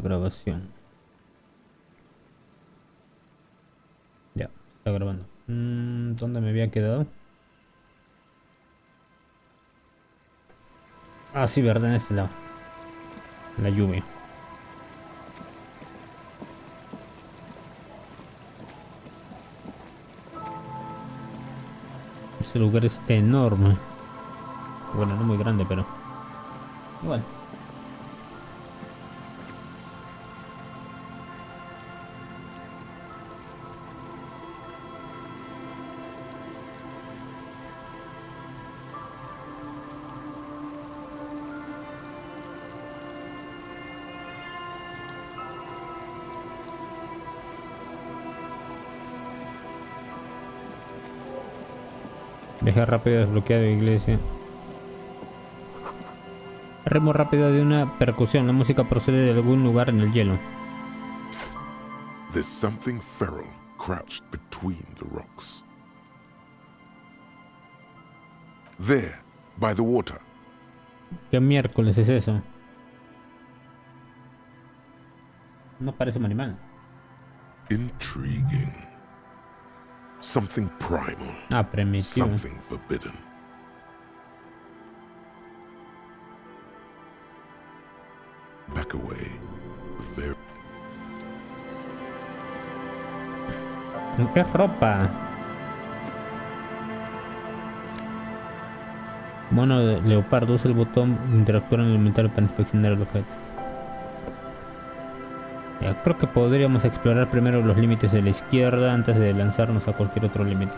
Grabación. Ya, está grabando. ¿Dónde me había quedado? Ah, sí, verdad, en este lado. La lluvia. Este lugar es enorme. Bueno, no muy grande, pero igual. Viaje rápido desbloqueado de iglesia. Ritmo rápido de una percusión. La música procede de algún lugar en el hielo. There's something feral crouched between the rocks. There, by the water. ¿Qué miércoles es eso? No parece un animal. Intriguing. Something primal. Ah, primitivo. Something forbidden. Back away. Very... ¿Qué ropa? Mono de leopardo. Usa el botón interactuar en el inventario para inspeccionar el objeto. Ya, creo que podríamos explorar primero los límites de la izquierda antes de lanzarnos a cualquier otro límite.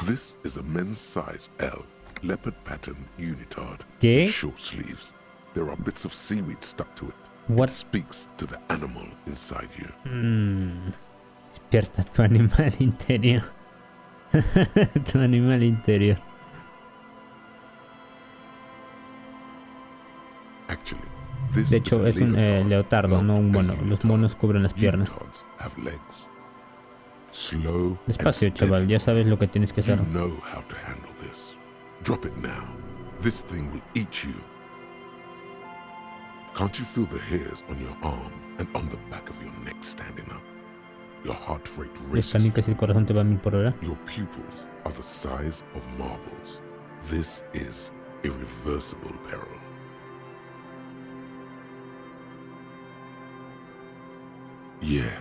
This is a men's size L, leopard pattern unitard. ¿Qué? Short sleeves. There are bits of seaweed stuck to it. What? It speaks to the animal inside you. Despierta tu animal interior. Tu animal interior. Actually, this De hecho, is es un leotardo, no un mono. a Los monos cubren las piernas. Unitards have legs. Slow Despacio, and chaval. steady. Ya sabes lo que tienes que You hacer. know how to handle this. Drop it now. This thing will eat you. Can't you feel the hairs on your arm and on the back of your neck standing up? Your heart rate Las races. canicas y el corazón te van 1000 por hora. Your pupils are the size of marbles. This is irreversible peril. Yeah,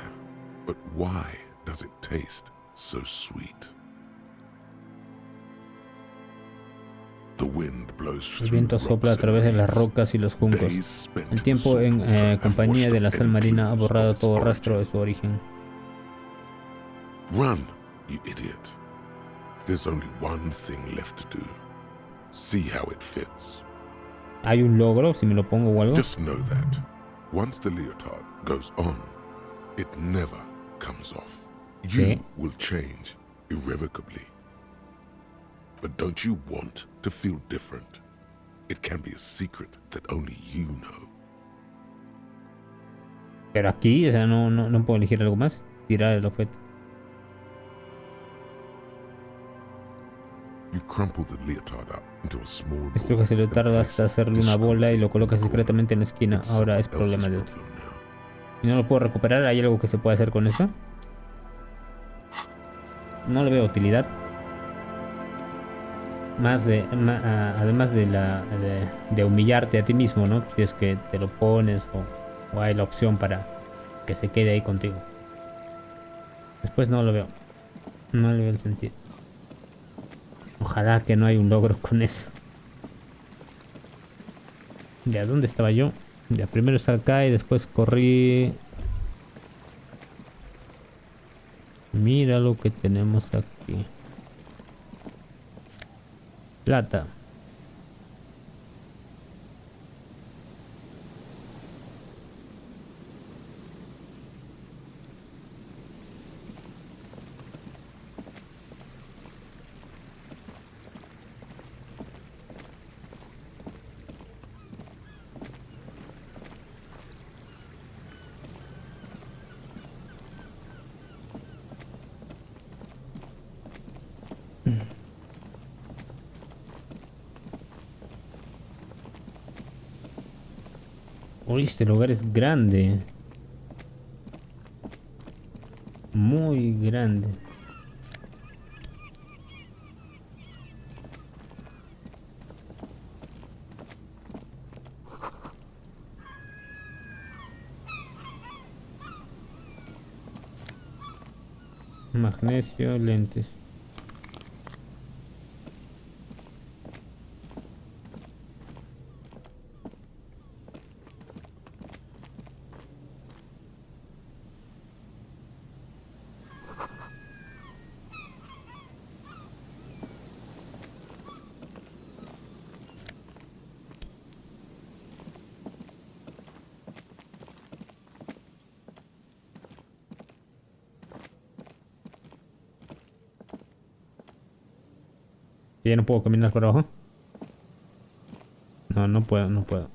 but why does it taste so sweet? The wind blows El through viento sopla a rocks través de and las reeds. rocas y los juncos. Days spent El in tiempo en saltwater have compañía washed de la up sal any marina ha clues borrado of its todo rastro de origin. su origen. Run, you idiot. There's only one thing left to do. See how it fits. ¿Hay un logro si me lo pongo o algo? Just know that once the leotard goes on, it never comes off. You ¿Qué? will change irrevocably. But don't you want to feel different? It can be a secret that only you know. Pero aquí, o sea, no puedo elegir algo más. Tirar el objeto. You crumple the leotard up into a small ball Estrujas el and leotardo place hasta it hacerle una bola y lo discreetly colocas in the corner. discretamente en la esquina. It's Ahora es someone else's problema de otro. problem now. ¿Y no lo puedo recuperar? ¿Hay algo que se pueda hacer con eso? No le veo utilidad. Además de humillarte a ti mismo, ¿no? Si es que te lo pones o hay la opción para que se quede ahí contigo. Después no lo veo. No le veo el sentido. Ojalá que no haya un logro con eso. Ya, ¿dónde estaba yo? Ya, primero está acá y después corrí. Mira lo que tenemos aquí. Plata. Uy, este lugar es grande. Muy grande. Magnesio, lentes. Ya no puedo caminar por abajo. No, no puedo, no puedo.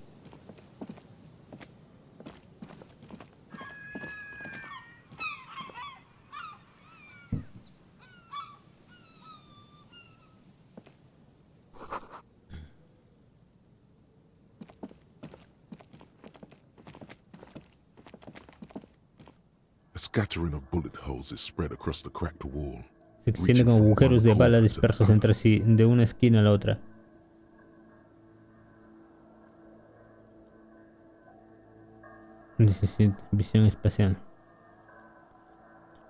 A scattering of bullet holes is spread across the cracked wall. Se extiende con agujeros de bala dispersos entre sí, de una esquina a la otra. Necesito visión espacial.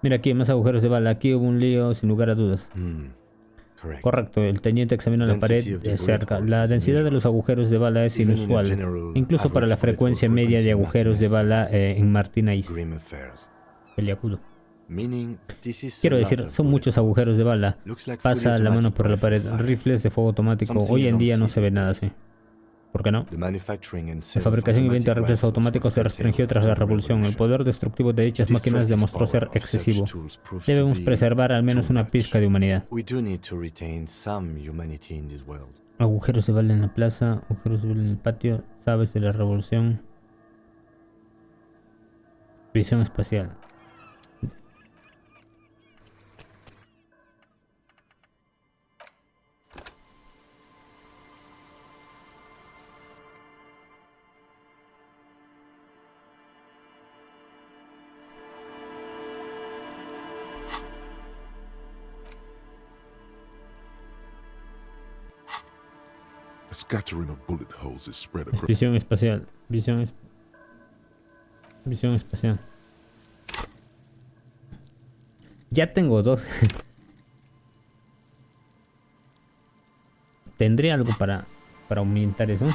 Mira aquí, más agujeros de bala. Aquí hubo un lío, sin lugar a dudas. Correcto, el teniente examina la pared de cerca. La densidad de los agujeros de bala es inusual, incluso para la frecuencia media de agujeros de bala en Martinez. Peliagudo. Quiero decir, son muchos agujeros de bala. Pasa la mano por la pared. Rifles de fuego automático. Hoy en día no se ve nada así. ¿Por qué no? La fabricación y venta de rifles automáticos se restringió tras la revolución. El poder destructivo de dichas máquinas demostró ser excesivo. Debemos preservar al menos una pizca de humanidad. Agujeros de bala en la plaza, agujeros de bala en el patio, sabes de la revolución. Visión espacial. A scattering of bullet holes is spread across. Visión espacial. Visión espacial. Ya tengo dos. ¿Tendré algo para aumentar eso?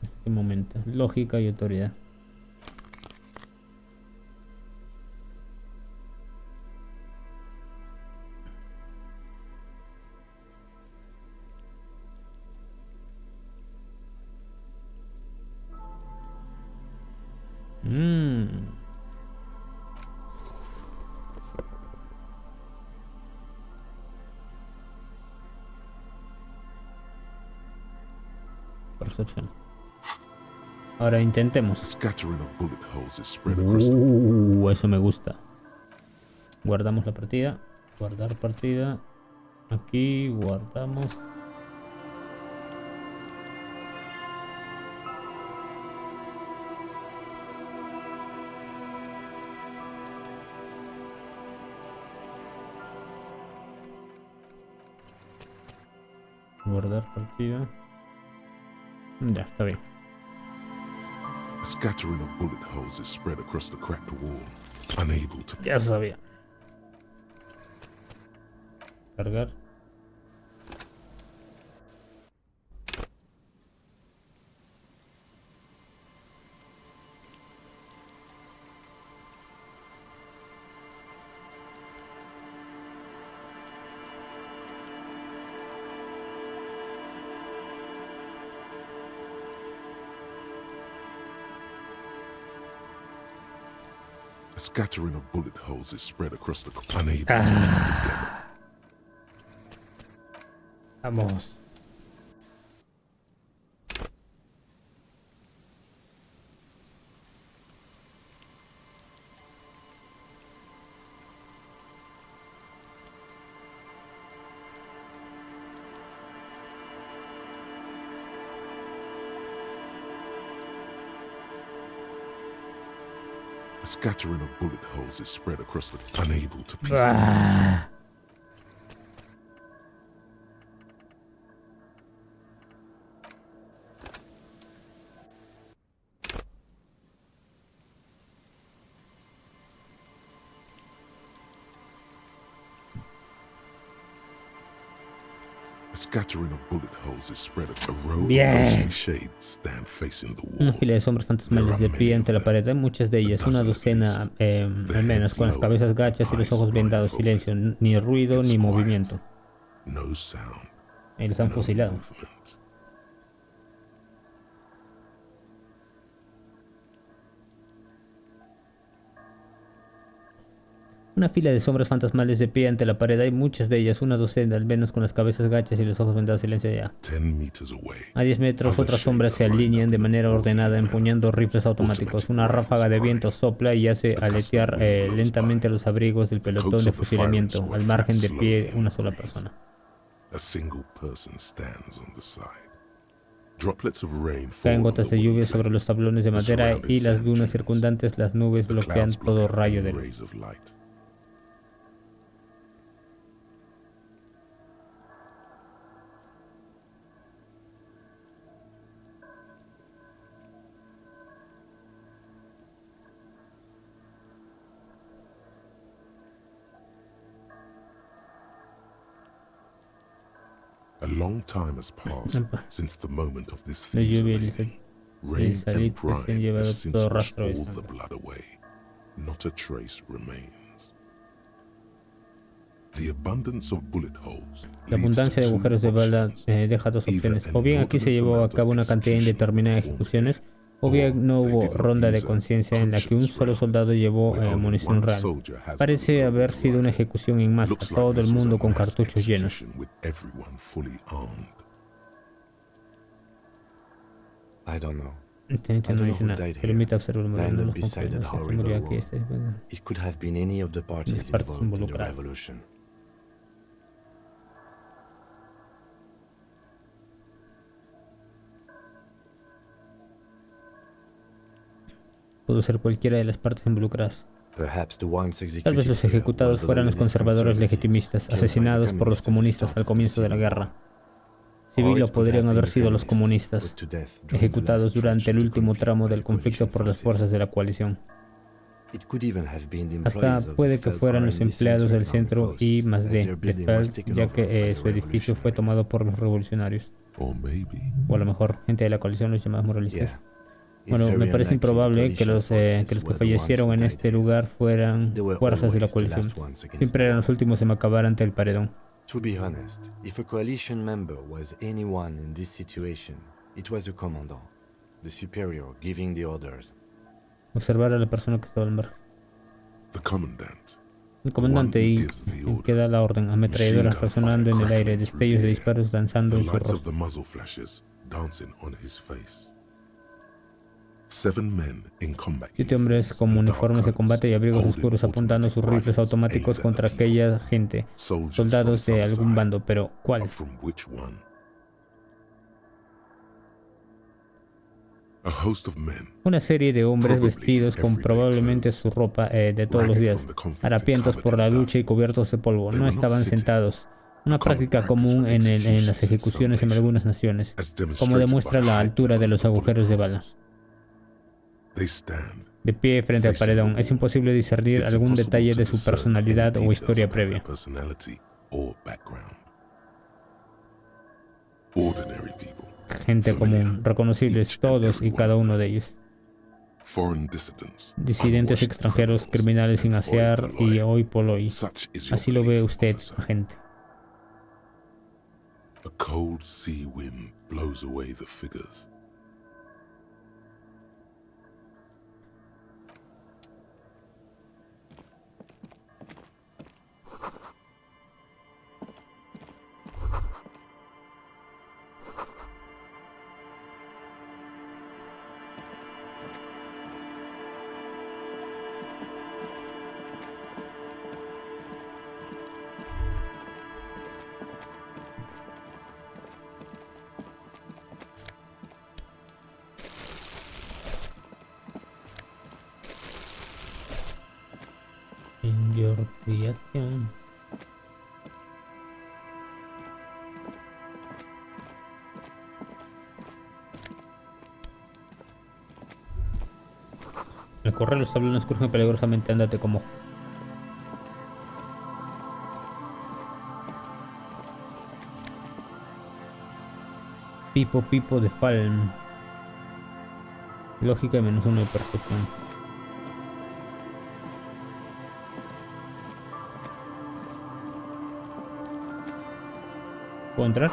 Este momento. Lógica y autoridad. Percepción. Ahora intentemos. Eso me gusta. Guardamos la partida. Guardar partida. Aquí guardamos. Guardar partida. Ya, está bien. A scattering of bullet holes is spread across the cracked wall. Unable to. Ya sabía. Cargar. A scattering of bullet holes is spread across the. Unable to piece together. Vamos. scattering of bullet holes is spread across the unable to piece together. Ah. A scattering of bullet holes is spread. A row of Bien. ghostly shades stand facing the Una wall. fila de sombras fantasmales de pie ante la pared. Hay muchas de ellas, una docena al menos, con las cabezas gachas y los ojos vendados. Silencio, ni ruido ni movimiento. No sound, Y los han no fusilado. movement. Una fila de sombras fantasmales de pie ante la pared. Hay muchas de ellas, una docena al menos, con las cabezas gachas y los ojos vendados. Silencio ya. 10 meters away. A 10 metros otras sombras se alinean de manera ordenada empuñando rifles automáticos. Una ráfaga de viento sopla y hace aletear lentamente los abrigos del pelotón de fusilamiento. Al margen de pie una sola persona. A single person stands on the side. Droplets of rain Caen fall gotas de lluvia sobre los tablones de madera y las dunas circundantes. Las nubes bloquean todo rayo de luz. A long time has passed since the moment of this La lluvia y fusilade. Rain and salitre se han brine llevado have since todo washed rastro de all the sangre. blood away. Not a trace remains. The abundance of bullet holes La leads to abundancia de two agujeros de bala options. deja dos opciones. O bien aquí se llevó a cabo una cantidad indeterminada de ejecuciones, o bien no hubo ronda de conciencia en la que un solo soldado llevó munición real. Parece haber sido una ejecución en masa, todo el mundo con cartuchos llenos. I don't know. El teniente no dice nada, permite observar el modelo de los Beside that concurrentes. Murió horrible aquí, war. It could have been any of the parties Las partes involved in the involucradas. revolution. Pudo ser cualquiera de las partes involucradas. Perhaps the ones Tal vez los executed ejecutados were fueran los the conservadores conservatives, legitimistas, killed by the asesinados por los communists at the comunistas start al of the comienzo de la civil war. guerra Or civil, it o could podrían have haber been the sido los communists comunistas, put to death during the ejecutados last durante stretch el of the último conflict tramo by del the conflicto coalition por las forces. fuerzas de la coalición. It could even have been the Hasta employees of puede the que Feld fueran Core los in the empleados center del on the centro coast, y más as de their building was Feld, taken ya over by que the su edificio fue revolutionaries. tomado por los revolucionarios. Or maybe O a lo mejor gente de la coalición, los llamados moralistas. Yeah. It's Bueno, me very parece unlikely improbable que coalition los forces que were the fallecieron ones en who este died here. lugar fueran They were fuerzas de la always the coalición. last ones against Siempre the eran wall. los últimos en acabar ante el paredón. To be honest, if a coalition member was anyone in this situation, it was the commandant, the superior giving the orders. Observar a la persona que estaba al margen. the commandant. El comandante y que da la orden, ametralladoras resonando en el aire, destellos de disparos danzando The en su lights of rostro. the muzzle flashes dancing on his face. 7 men in combat 7 hombres con uniformes de combate y abrigos oscuros apuntando sus rifles automáticos contra aquella gente, soldados de algún bando, pero ¿cuál? From which one? A host of men, Una serie de hombres vestidos con probablemente su ropa de todos los días, harapientos por la lucha y cubiertos de polvo. No estaban sentados. Una práctica común en las ejecuciones en algunas naciones, como demuestra la altura de los agujeros de bala. they stand. De pie frente al paredón, es imposible discernir It's algún impossible detalle to de su discern personalidad any o details historia about previa. their personality or background. Ordinary people, Gente común, reconocibles todos y cada uno de ellos. foreign dissidents, Disidentes unwashed extranjeros, criminales sin and asear y hoy por hoy. Such is your Así lo ve belief, usted, officer. agente. A cold sea wind blows away the figures. Yordiation. Al correr los tablones crujen peligrosamente, ándate como... Pipo Pipo de Falm. Lógica y -1 de percepción. ¿Puedo entrar?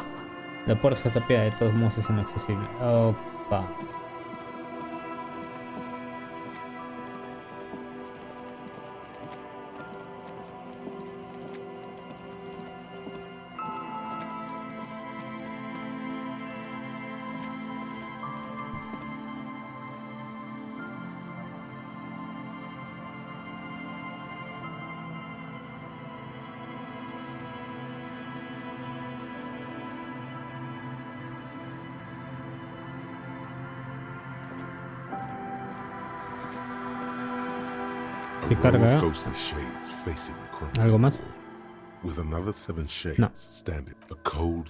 La puerta está tapiada, de todos modos es inaccesible. Ok. A ¿Qué row carga? of ghostly shades facing the crumbling ¿Algo más? wall, with another 7 shades No. standing. A cold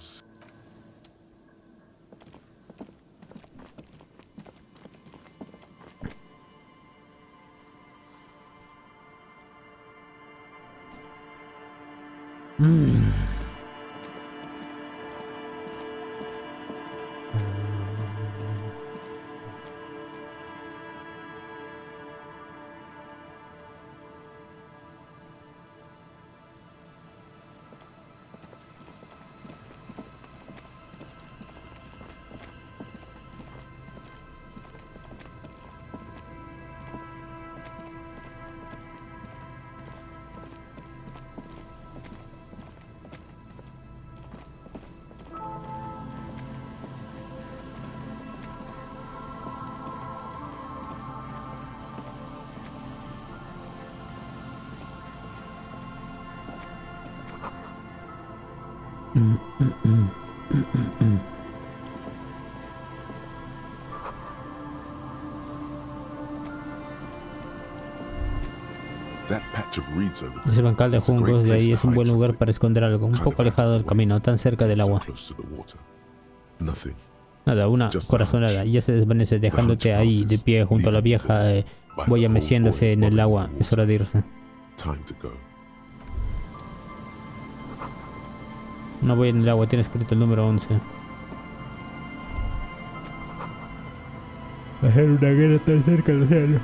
That patch of reeds over there Ese bancal de is a great juncos de place ahí to es un buen hide lugar something. para esconder algo, un Kind poco of out alejado of del the camino, way, tan cerca del so agua. close to the water. Nothing. Nada, una Just a corazonada hunch. y ya se desvanece dejándote ahí de pie junto a la vieja boya meciéndose en el agua. Es hora de irse. Time to go. Una boya en el agua, tiene escrito el número 11. Hacer una guerra tan cerca del océano.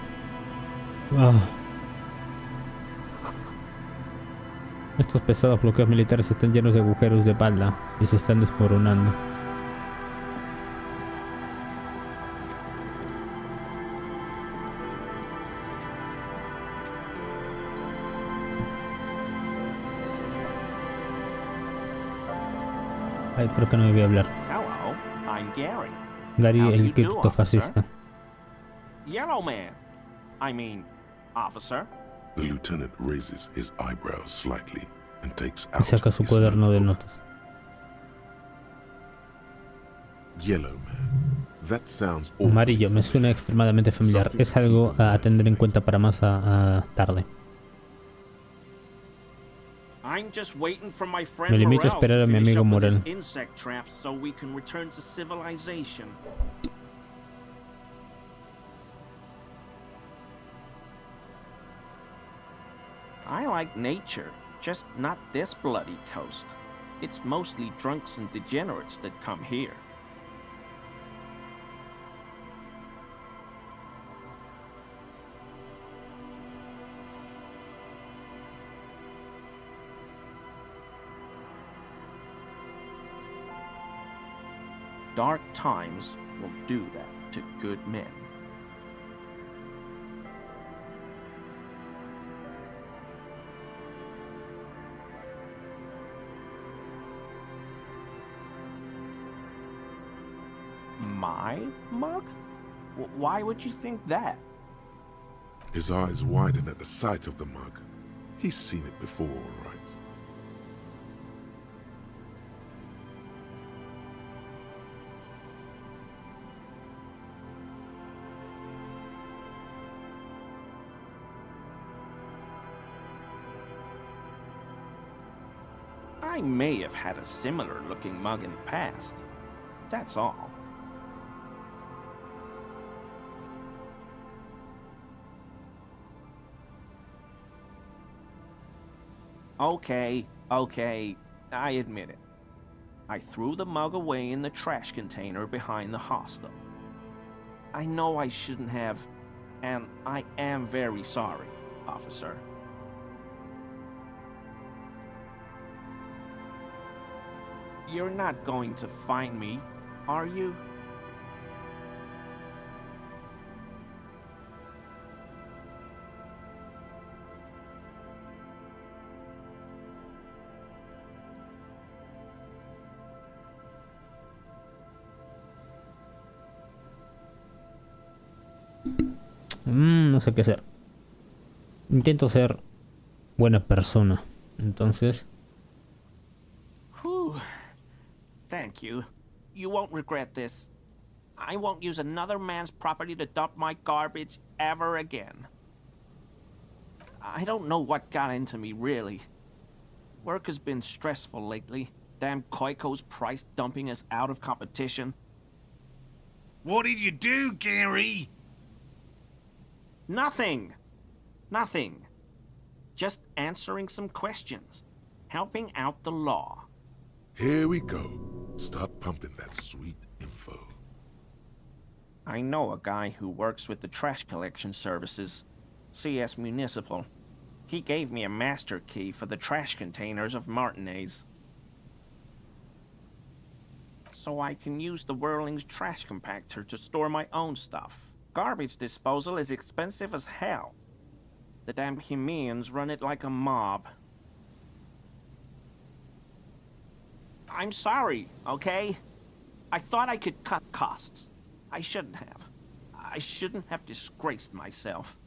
Estos pesados bloqueos militares están llenos de agujeros de bala y se están desmoronando. Ay, creo que no me voy a hablar. Hello, I'm Gary. Gary, How do el you do, criptofascista. Yellow man. I mean, officer. The lieutenant raises his eyebrows slightly and takes Y out saca su his cuaderno de notebook. notas. Yellow man. That sounds awfully Amarillo, me familiar. suena extremadamente familiar. Es algo a tener en cuenta para más tarde. I'm just waiting for my friend Me limito a Morel esperar to a mi finish amigo up with his Morel. insect traps so we can return to civilization. I like nature, just not this bloody coast. It's mostly drunks and degenerates that come here. Dark times will do that to good men. My mug? Why would you think that? His eyes widen at the sight of the mug. He's seen it before, all right. I may have had a similar looking mug in the past. That's all. Okay, I admit it. I threw the mug away in the trash container behind the hostel. I know I shouldn't have, and I am very sorry, officer. You're not going to find me, are you? No sé qué hacer. Intento ser buena persona. Entonces, Whew. Thank you. You won't regret this. I won't use another man's property to dump my garbage ever again. I don't know what got into me, really. Work has been stressful lately. Damn Koiko's price dumping us out of competition. What did you do, Gary? Nothing. Nothing. Just answering some questions. Helping out the law. Here we go. Start pumping that sweet info. I know a guy who works with the trash collection services, CS Municipal. He gave me a master key for the trash containers of Martinez. So I can use the Whirling's trash compactor to store my own stuff. Garbage disposal is expensive as hell. The damn Hemians run it like a mob. I'm sorry, okay? I thought I could cut costs. I shouldn't have. I shouldn't have disgraced myself.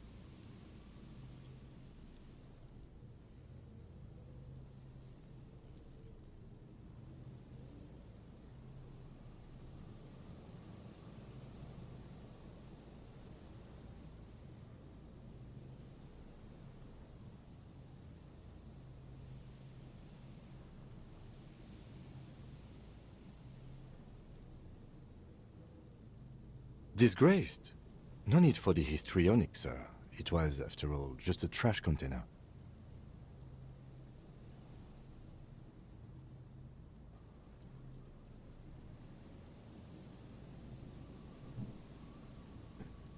Disgraced? No need for the histrionic, sir. It was, after all, just a trash container.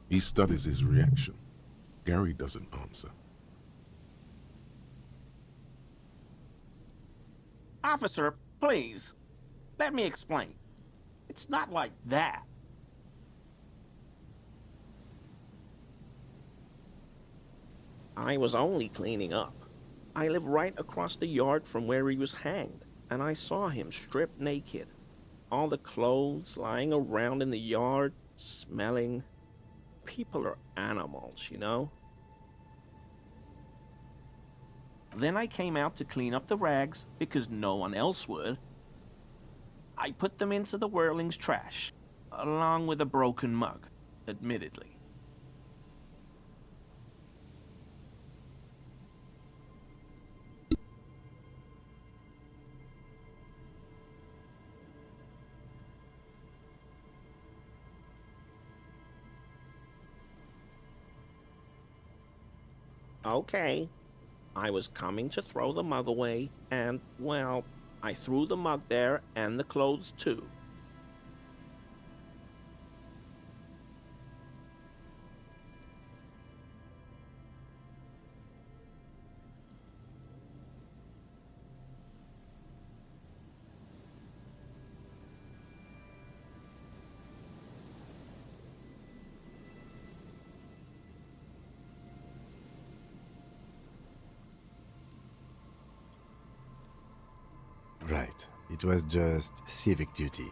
He studies his reaction. Gary doesn't answer. Officer, please. Let me explain. It's not like that. I was only cleaning up. I live right across the yard from where he was hanged, and I saw him stripped naked. All the clothes lying around in the yard, smelling. People are animals, you know? Then I came out to clean up the rags because no one else would. I put them into the Whirling's trash, along with a broken mug, admittedly. Okay. I was coming to throw the mug away, and, well, I threw the mug there and the clothes too. Right. It was just civic duty.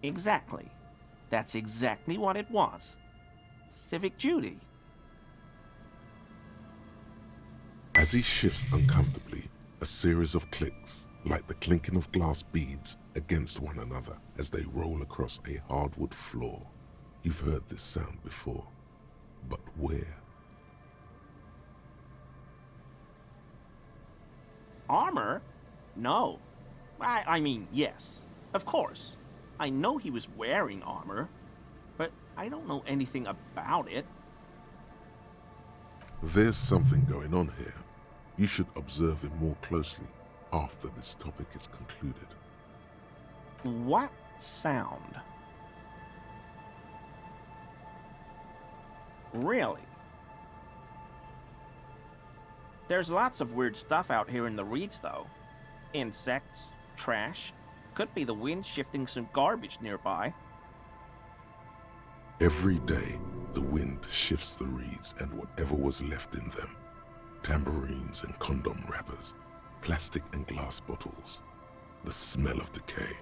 Exactly. That's exactly what it was. Civic duty. As he shifts uncomfortably, a series of clicks, like the clinking of glass beads against one another as they roll across a hardwood floor. You've heard this sound before, but where? Armor? No. I mean, yes. Of course. I know he was wearing armor, but I don't know anything about it. There's something going on here. You should observe him more closely after this topic is concluded. What sound? Really? There's lots of weird stuff out here in the reeds, though. Insects, trash. Could be the wind shifting some garbage nearby. Every day, the wind shifts the reeds and whatever was left in them. Tambourines and condom wrappers, plastic and glass bottles. The smell of decay.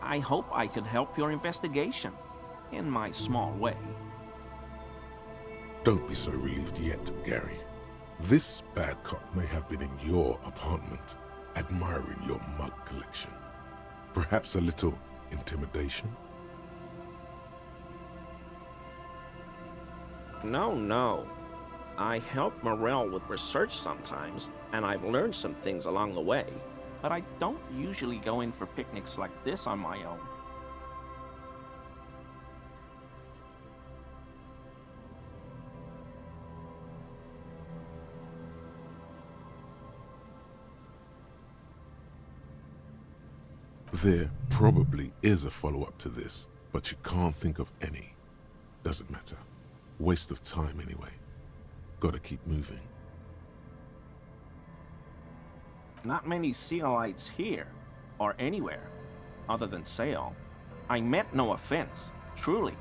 I hope I could help your investigation, in my small way. Don't be so relieved yet, Gary. This bad cop may have been in your apartment, admiring your mug collection. Perhaps a little intimidation? No. I help Morel with research sometimes, and I've learned some things along the way. But I don't usually go in for picnics like this on my own. There probably is a follow-up to this, but you can't think of any. Doesn't matter. Waste of time anyway. Gotta keep moving. Not many Sealites here, or anywhere, other than Sale. I meant no offense, truly.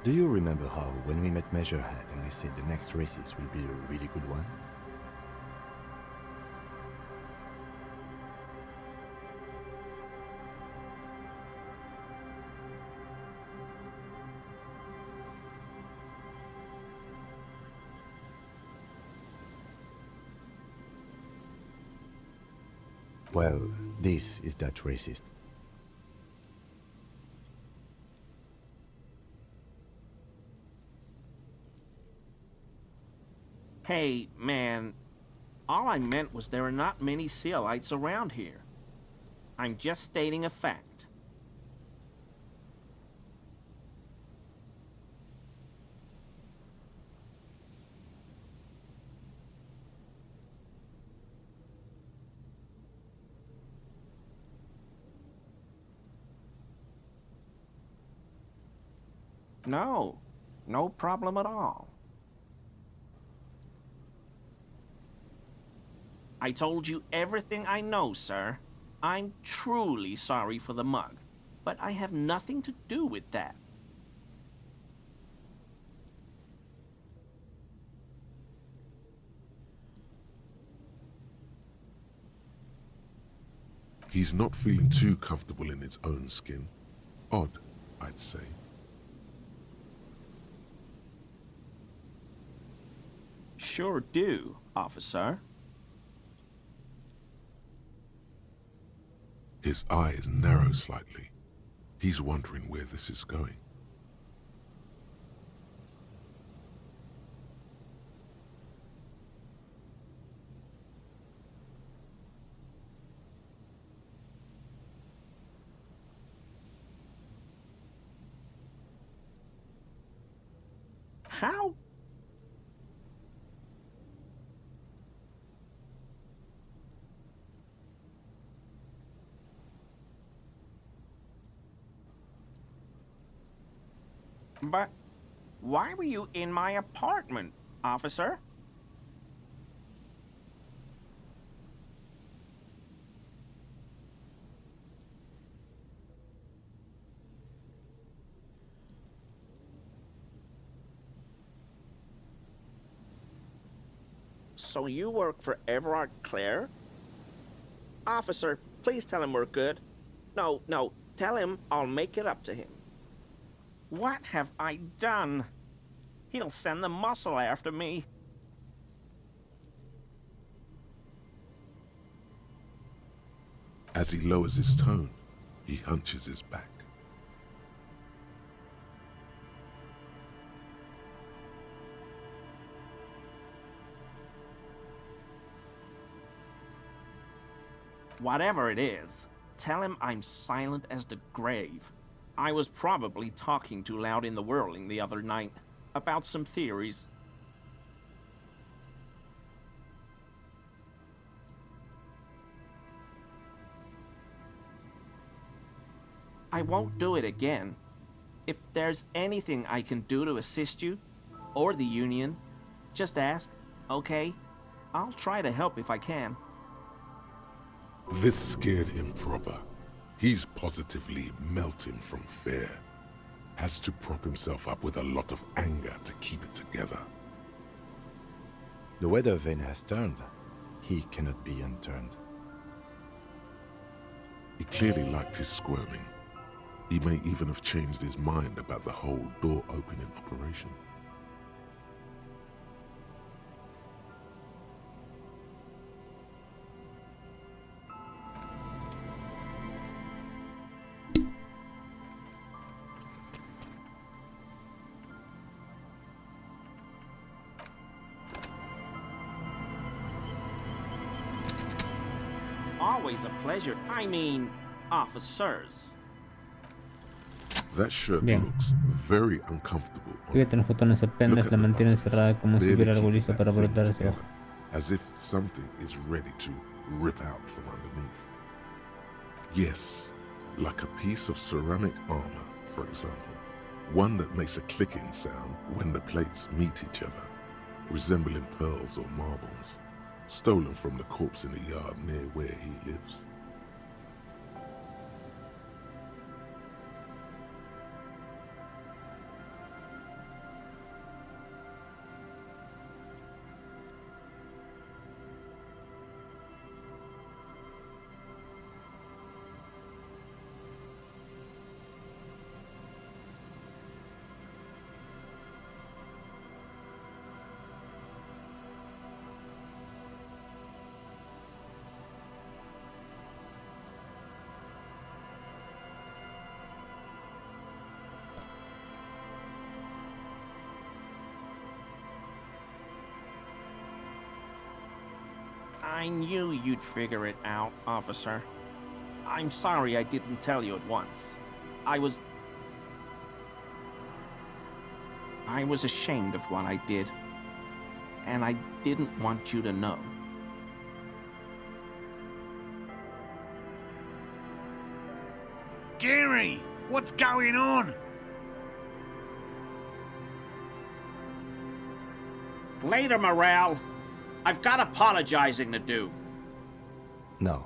Do you remember how, when we met Measurehead and I said the next races will be a really good one? Well, this is that racist. Hey, man, all I meant was there are not many Sealites around here. I'm just stating a fact. No problem at all. I told you everything I know, sir. I'm truly sorry for the mug, but I have nothing to do with that. He's not feeling too comfortable in his own skin. Odd, I'd say. Sure do, officer. His eyes narrow slightly. He's wondering where this is going. How? But why were you in my apartment, officer? So you work for Everard Clare? Officer, please tell him we're good. No, tell him I'll make it up to him. What have I done? He'll send the muscle after me. As he lowers his tone, he hunches his back. Whatever it is, tell him I'm silent as the grave. I was probably talking too loud in the whirling the other night about some theories. I won't do it again. If there's anything I can do to assist you, or the Union, just ask, okay? I'll try to help if I can. This scared him proper. He's positively melting from fear. Has to prop himself up with a lot of anger to keep it together. The weather vane has turned. He cannot be unturned. He clearly liked his squirming. He may even have changed his mind about the whole door-opening operation. Always a pleasure. I mean, officers. That shirt Bien. looks very uncomfortable on Fíjate, los botones Look apenas at la the mantienen buttons. cerrada como si Barely hubiera algo keeping listo that para thing brotar hacia together, abajo. as if something is ready to rip out from underneath. Yes, like a piece of ceramic armor, for example. One that makes a clicking sound when the plates meet each other, resembling pearls or marbles, stolen from the corpse in the yard near where he lives. I knew you'd figure it out, officer. I'm sorry I didn't tell you at once. I was ashamed of what I did, and I didn't want you to know. Gary, what's going on? Later, Morale. I've got apologizing to do. No,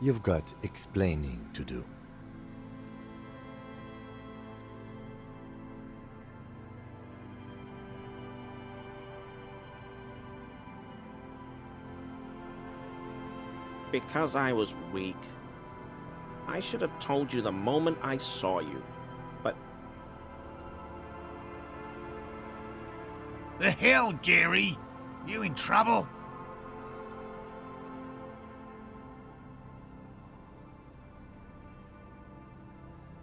you've got explaining to do. Because I was weak. I should have told you the moment I saw you. But The hell, Gary? You in trouble?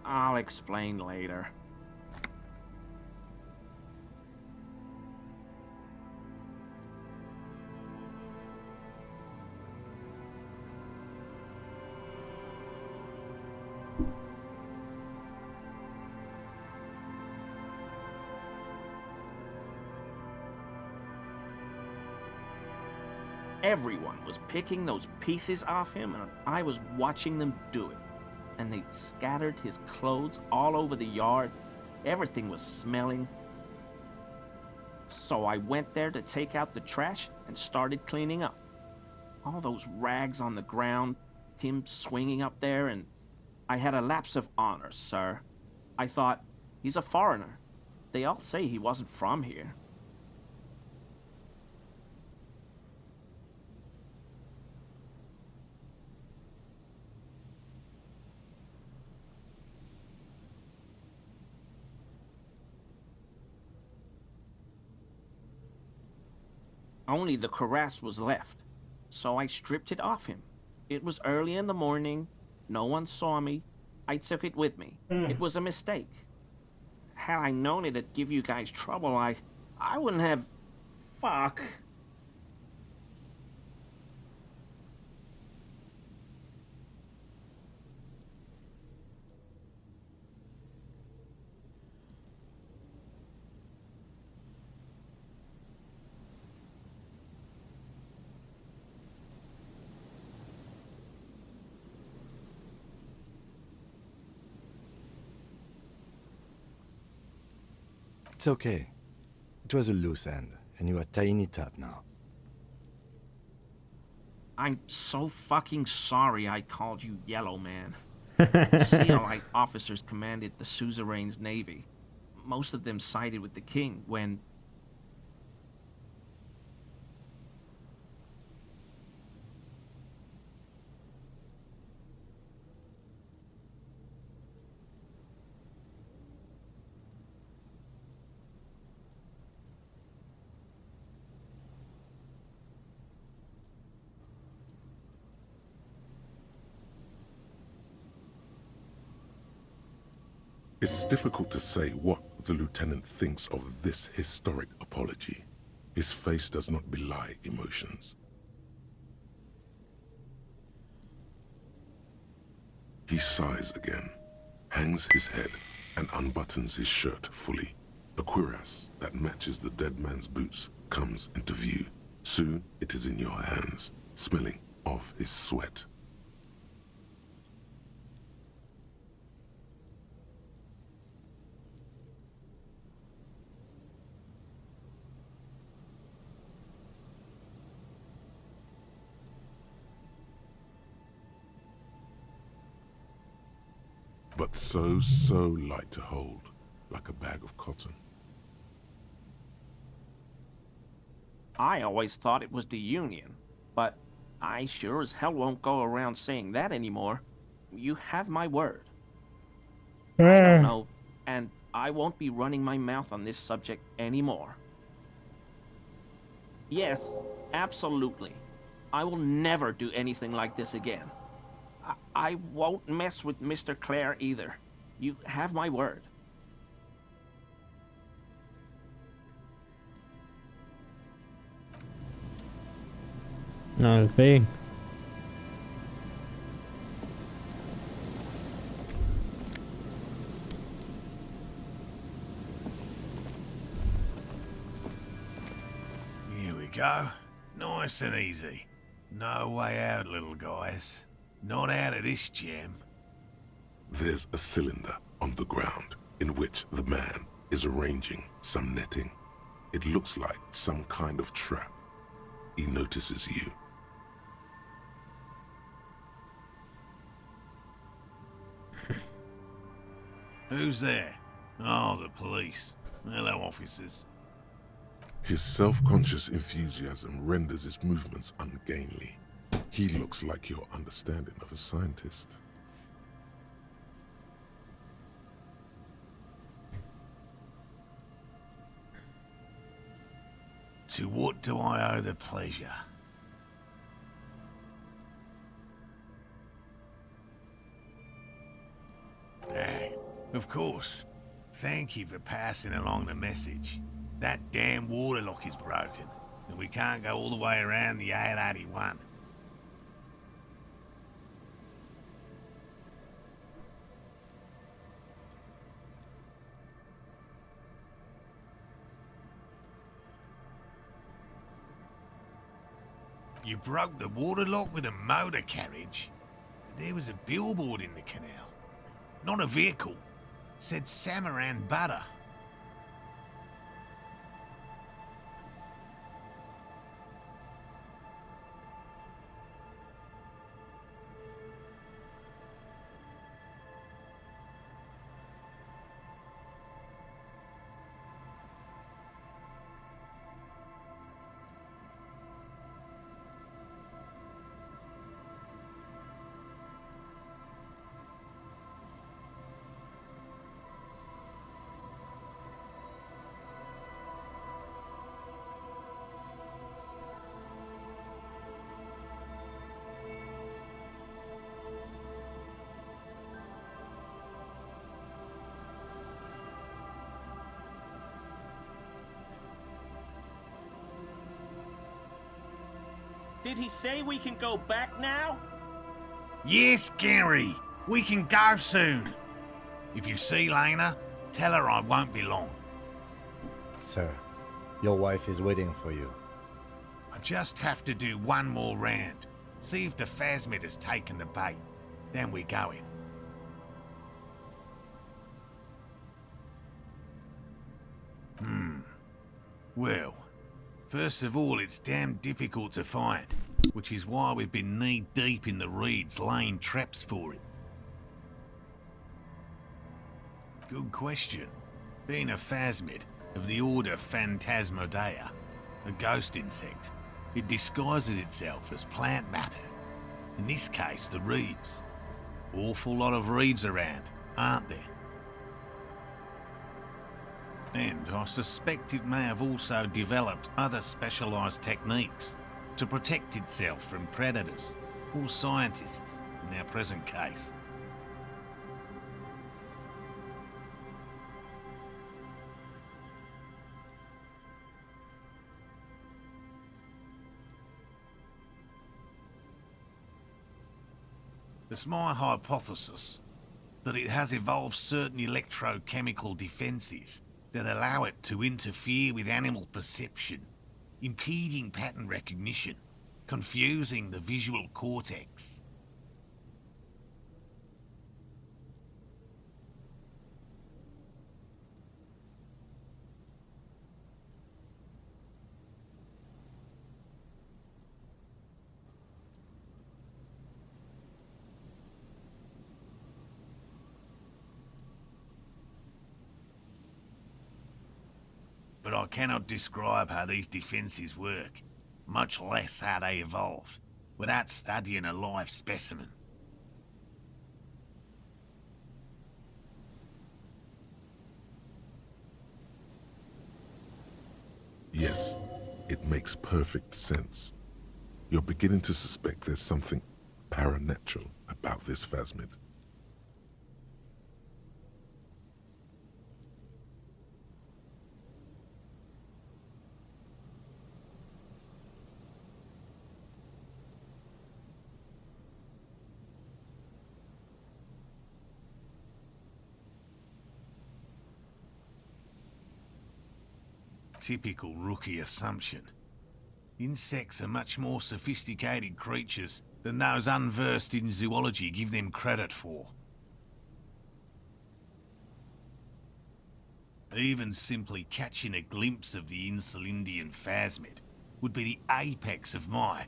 I'll explain later. Everyone was picking those pieces off him, and I was watching them do it. And they'd scattered his clothes all over the yard. Everything was smelling. So I went there to take out the trash and started cleaning up. All those rags on the ground, him swinging up there, and I had a lapse of honor, sir. I thought, he's a foreigner. They all say he wasn't from here. Only the cuirass was left, so I stripped it off him. It was early in the morning. No one saw me. I took it with me. It was a mistake. Had I known it'd give you guys trouble, I wouldn't have... Fuck. It's okay. It was a loose end, and you are tying it up now. I'm so fucking sorry I called you Yellow Man. CLI officers commanded the suzerain's navy. Most of them sided with the king when... It's difficult to say what the lieutenant thinks of this historic apology. His face does not belie emotions. He sighs again, hangs his head, and unbuttons his shirt fully. A cuirass that matches the dead man's boots comes into view. Soon it is in your hands, smelling of his sweat. But so light to hold, like a bag of cotton. I always thought it was the Union, but I sure as hell won't go around saying that anymore. You have my word. I don't know, and I won't be running my mouth on this subject anymore. Yes, absolutely. I will never do anything like this again. I won't mess with Mr. Clare either. You have my word. Al fin. Here we go. Nice and easy. No way out, little guys. Not out of this jam. There's a cylinder on the ground in which the man is arranging some netting. It looks like some kind of trap. He notices you. Who's there? Oh, the police. Hello, officers. His self-conscious enthusiasm renders his movements ungainly. He looks like your understanding of a scientist. To what do I owe the pleasure? Of course. Thank you for passing along the message. That damn water lock is broken, and we can't go all the way around the AL-81. You broke the water lock with a motor carriage? There was a billboard in the canal. Not a vehicle. It said Samaran Butter. Did he say we can go back now? Yes, Gary. We can go soon. If you see Lena, tell her I won't be long. Sir, your wife is waiting for you. I just have to do one more round. See if the phasmid has taken the bait. Then we're going. Well, first of all, it's damn difficult to find, which is why we've been knee-deep in the reeds laying traps for it. Good question. Being a phasmid of the order Phantasmodea, a ghost insect, it disguises itself as plant matter. In this case, the reeds. Awful lot of reeds around, aren't there? And I suspect it may have also developed other specialised techniques to protect itself from predators, or scientists in our present case. It's my hypothesis that it has evolved certain electrochemical defences that allow it to interfere with animal perception, impeding pattern recognition, confusing the visual cortex. But I cannot describe how these defences work, much less how they evolve, without studying a live specimen. Yes, it makes perfect sense. You're beginning to suspect there's something paranatural about this phasmid. Typical rookie assumption. Insects are much more sophisticated creatures than those unversed in zoology give them credit for. Even simply catching a glimpse of the Insulindian phasmid would be the apex of my,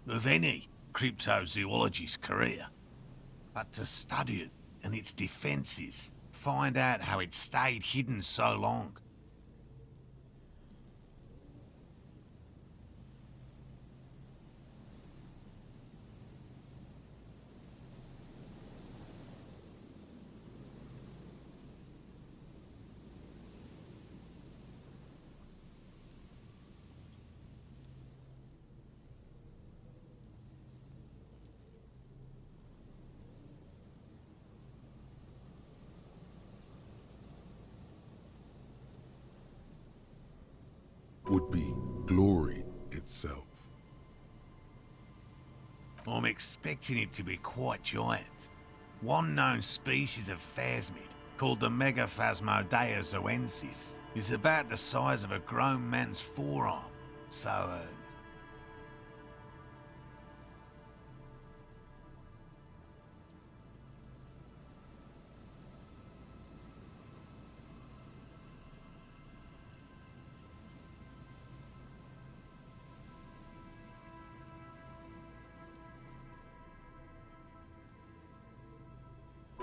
of any, cryptozoologist's career. But to study it and its defences, find out how it stayed hidden so long. Would be glory itself. I'm expecting it to be quite giant. One known species of phasmid, called the Megaphasmodea zoensis, is about the size of a grown man's forearm. So,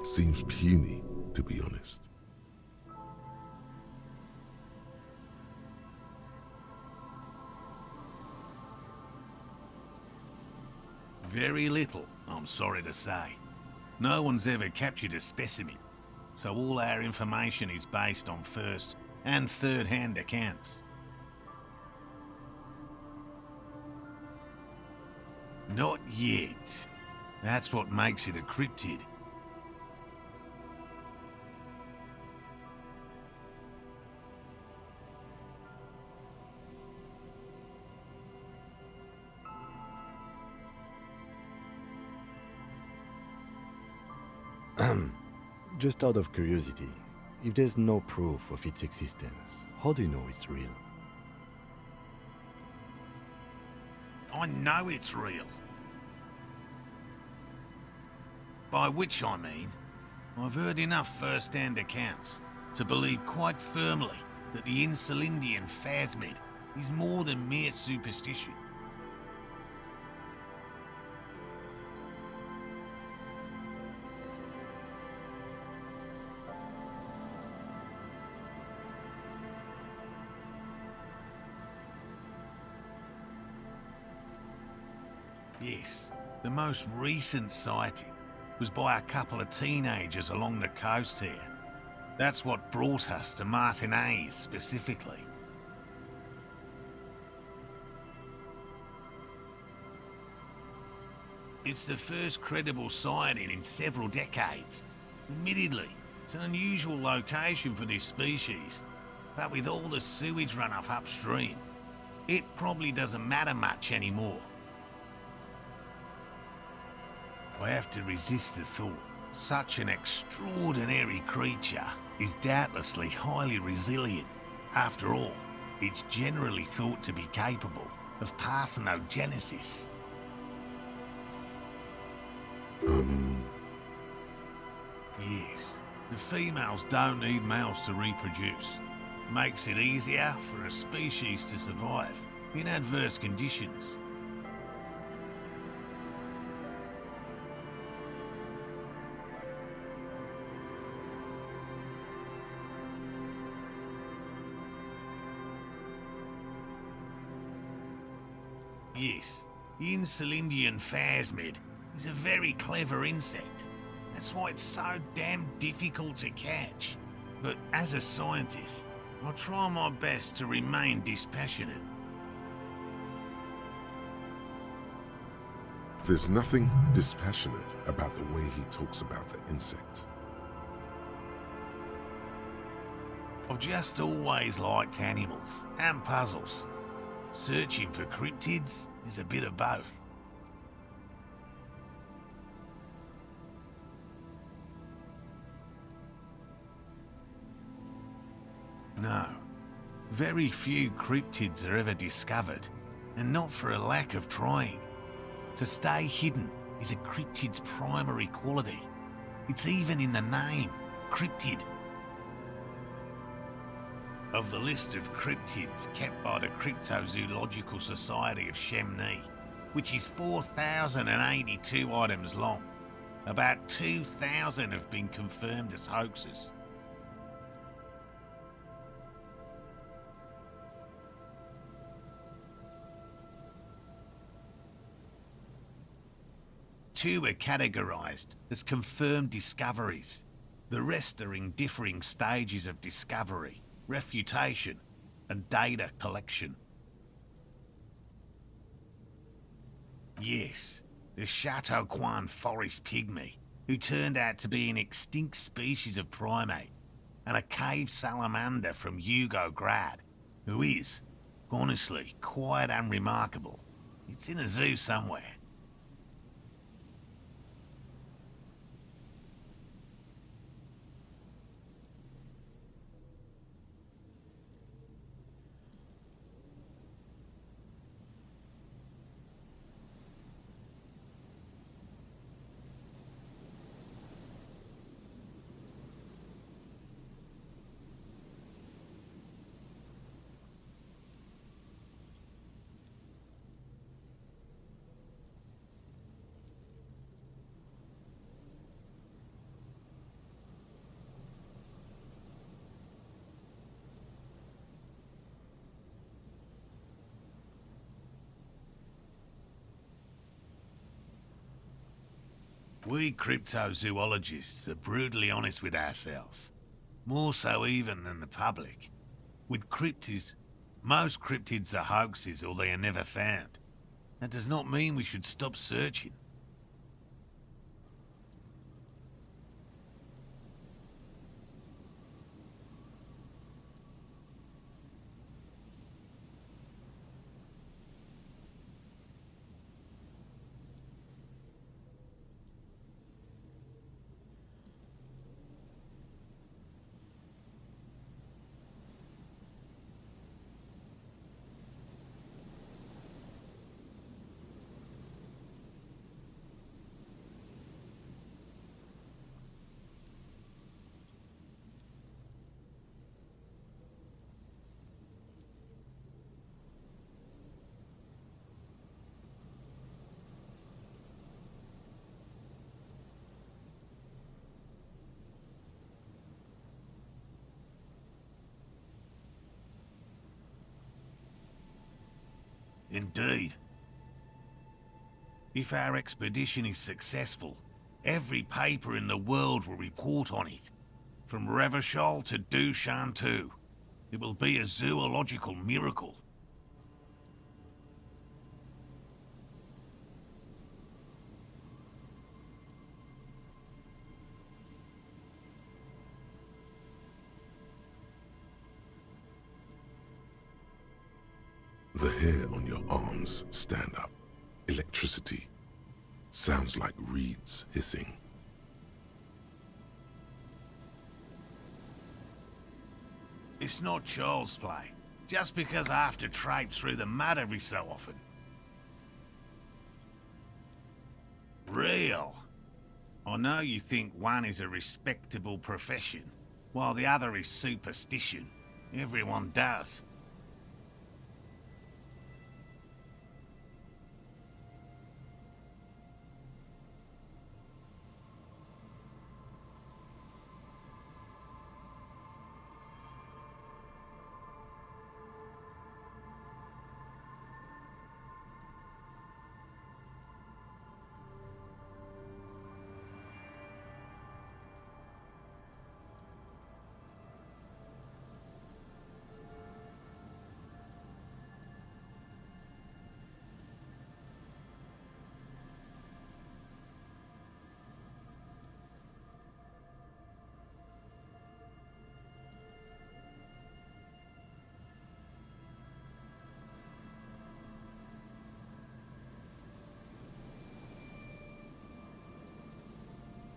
Seems puny, to be honest. very little, I'm sorry to say. No one's ever captured a specimen, so all our information is based on first and third-hand accounts. Not yet. That's what makes it a cryptid. Just out of curiosity, if there's no proof of its existence, how do you know it's real? I know it's real. By which I mean, I've heard enough first-hand accounts to believe quite firmly that the Insulindian phasmid is more than mere superstition. Yes, the most recent sighting was by a couple of teenagers along the coast here. That's what brought us to Martinez specifically. It's the first credible sighting in several decades. Admittedly, it's an unusual location for this species, but with all the sewage runoff upstream, it probably doesn't matter much anymore. I have to resist the thought. Such an extraordinary creature is doubtlessly highly resilient. After all, it's generally thought to be capable of parthenogenesis. Yes, the females don't need males to reproduce. Makes it easier for a species to survive in adverse conditions. Yes, the Insulindian phasmid is a very clever insect. That's why it's so damn difficult to catch. But as a scientist, I'll try my best to remain dispassionate. There's nothing dispassionate about the way he talks about the insect. I've just always liked animals and puzzles. Searching for cryptids is a bit of both. No, very few cryptids are ever discovered, and not for a lack of trying. To stay hidden is a cryptid's primary quality. It's even in the name, cryptid. Of the list of cryptids kept by the Cryptozoological Society of Chemney, which is 4,082 items long, about 2,000 have been confirmed as hoaxes. Two are categorized as confirmed discoveries. The rest are in differing stages of discovery, refutation, and data collection. Yes, the Chateauquin forest pygmy, who turned out to be an extinct species of primate, and a cave salamander from Grad, who is, honestly, quite unremarkable. It's in a zoo somewhere. We cryptozoologists are brutally honest with ourselves. More so even than the public. With cryptids, most cryptids are hoaxes or they are never found. That does not mean we should stop searching. Indeed. If our expedition is successful, every paper in the world will report on it. From Revachol to Jugando. It will be a zoological miracle. The hair on your arms stand up. Electricity. Sounds like reeds hissing. It's not child's play, just because I have to traipse through the mud every so often. Real. I know you think one is a respectable profession, while the other is superstition. Everyone does.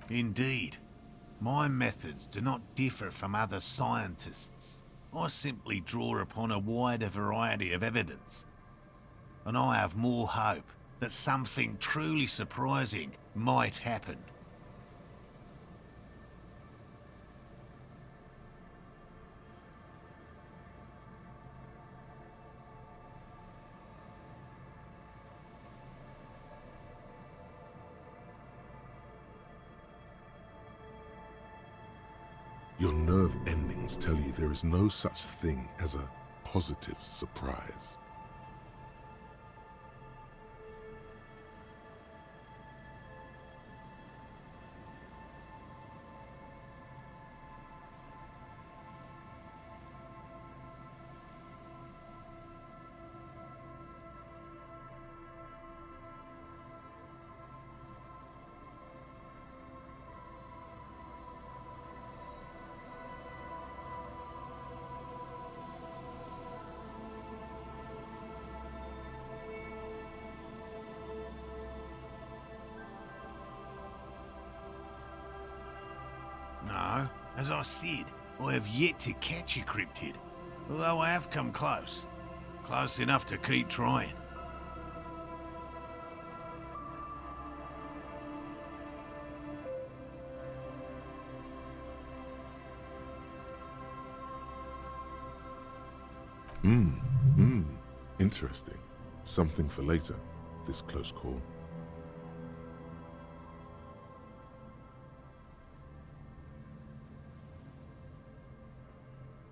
Indeed. My methods do not differ from other scientists. I simply draw upon a wider variety of evidence. And I have more hope that something truly surprising might happen. Your nerve endings tell you there is no such thing as a positive surprise. No, as I said, I have yet to catch a cryptid, although I have come close. Close enough to keep trying. Interesting. Something for later, this close call.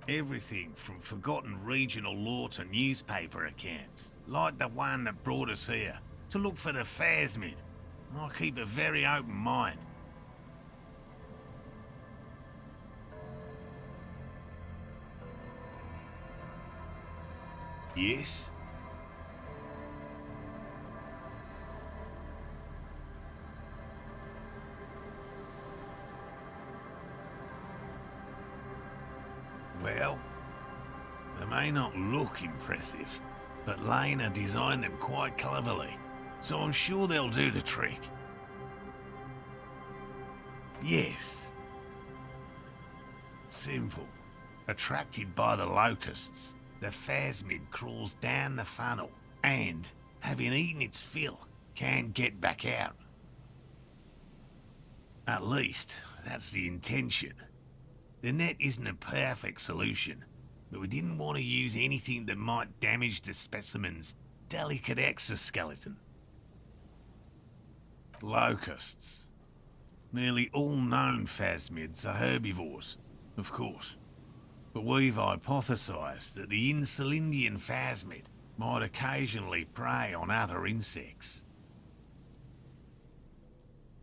Everything from forgotten regional lore to newspaper accounts, like the one that brought us here, to look for the phasmid. I keep a very open mind. Yes? Well, they may not look impressive, but Lena designed them quite cleverly, so I'm sure they'll do the trick. Yes. Simple. Attracted by the locusts, the phasmid crawls down the funnel and, having eaten its fill, can't get back out. At least, that's the intention. The net isn't a perfect solution, but we didn't want to use anything that might damage the specimen's delicate exoskeleton. Locusts. Nearly all known phasmids are herbivores, of course. But we've hypothesized that the Insulindian phasmid might occasionally prey on other insects.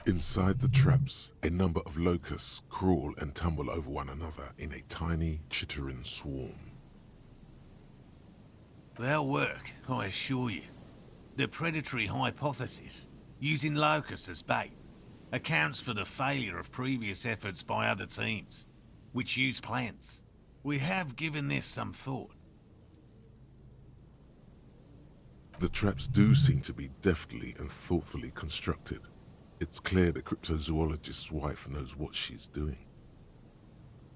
Inside the traps, a number of locusts crawl and tumble over one another in a tiny, chittering swarm. They'll work, I assure you. The predatory hypothesis, using locusts as bait, accounts for the failure of previous efforts by other teams, which use plants. We have given this some thought. The traps do seem to be deftly and thoughtfully constructed. It's clear the cryptozoologist's wife knows what she's doing.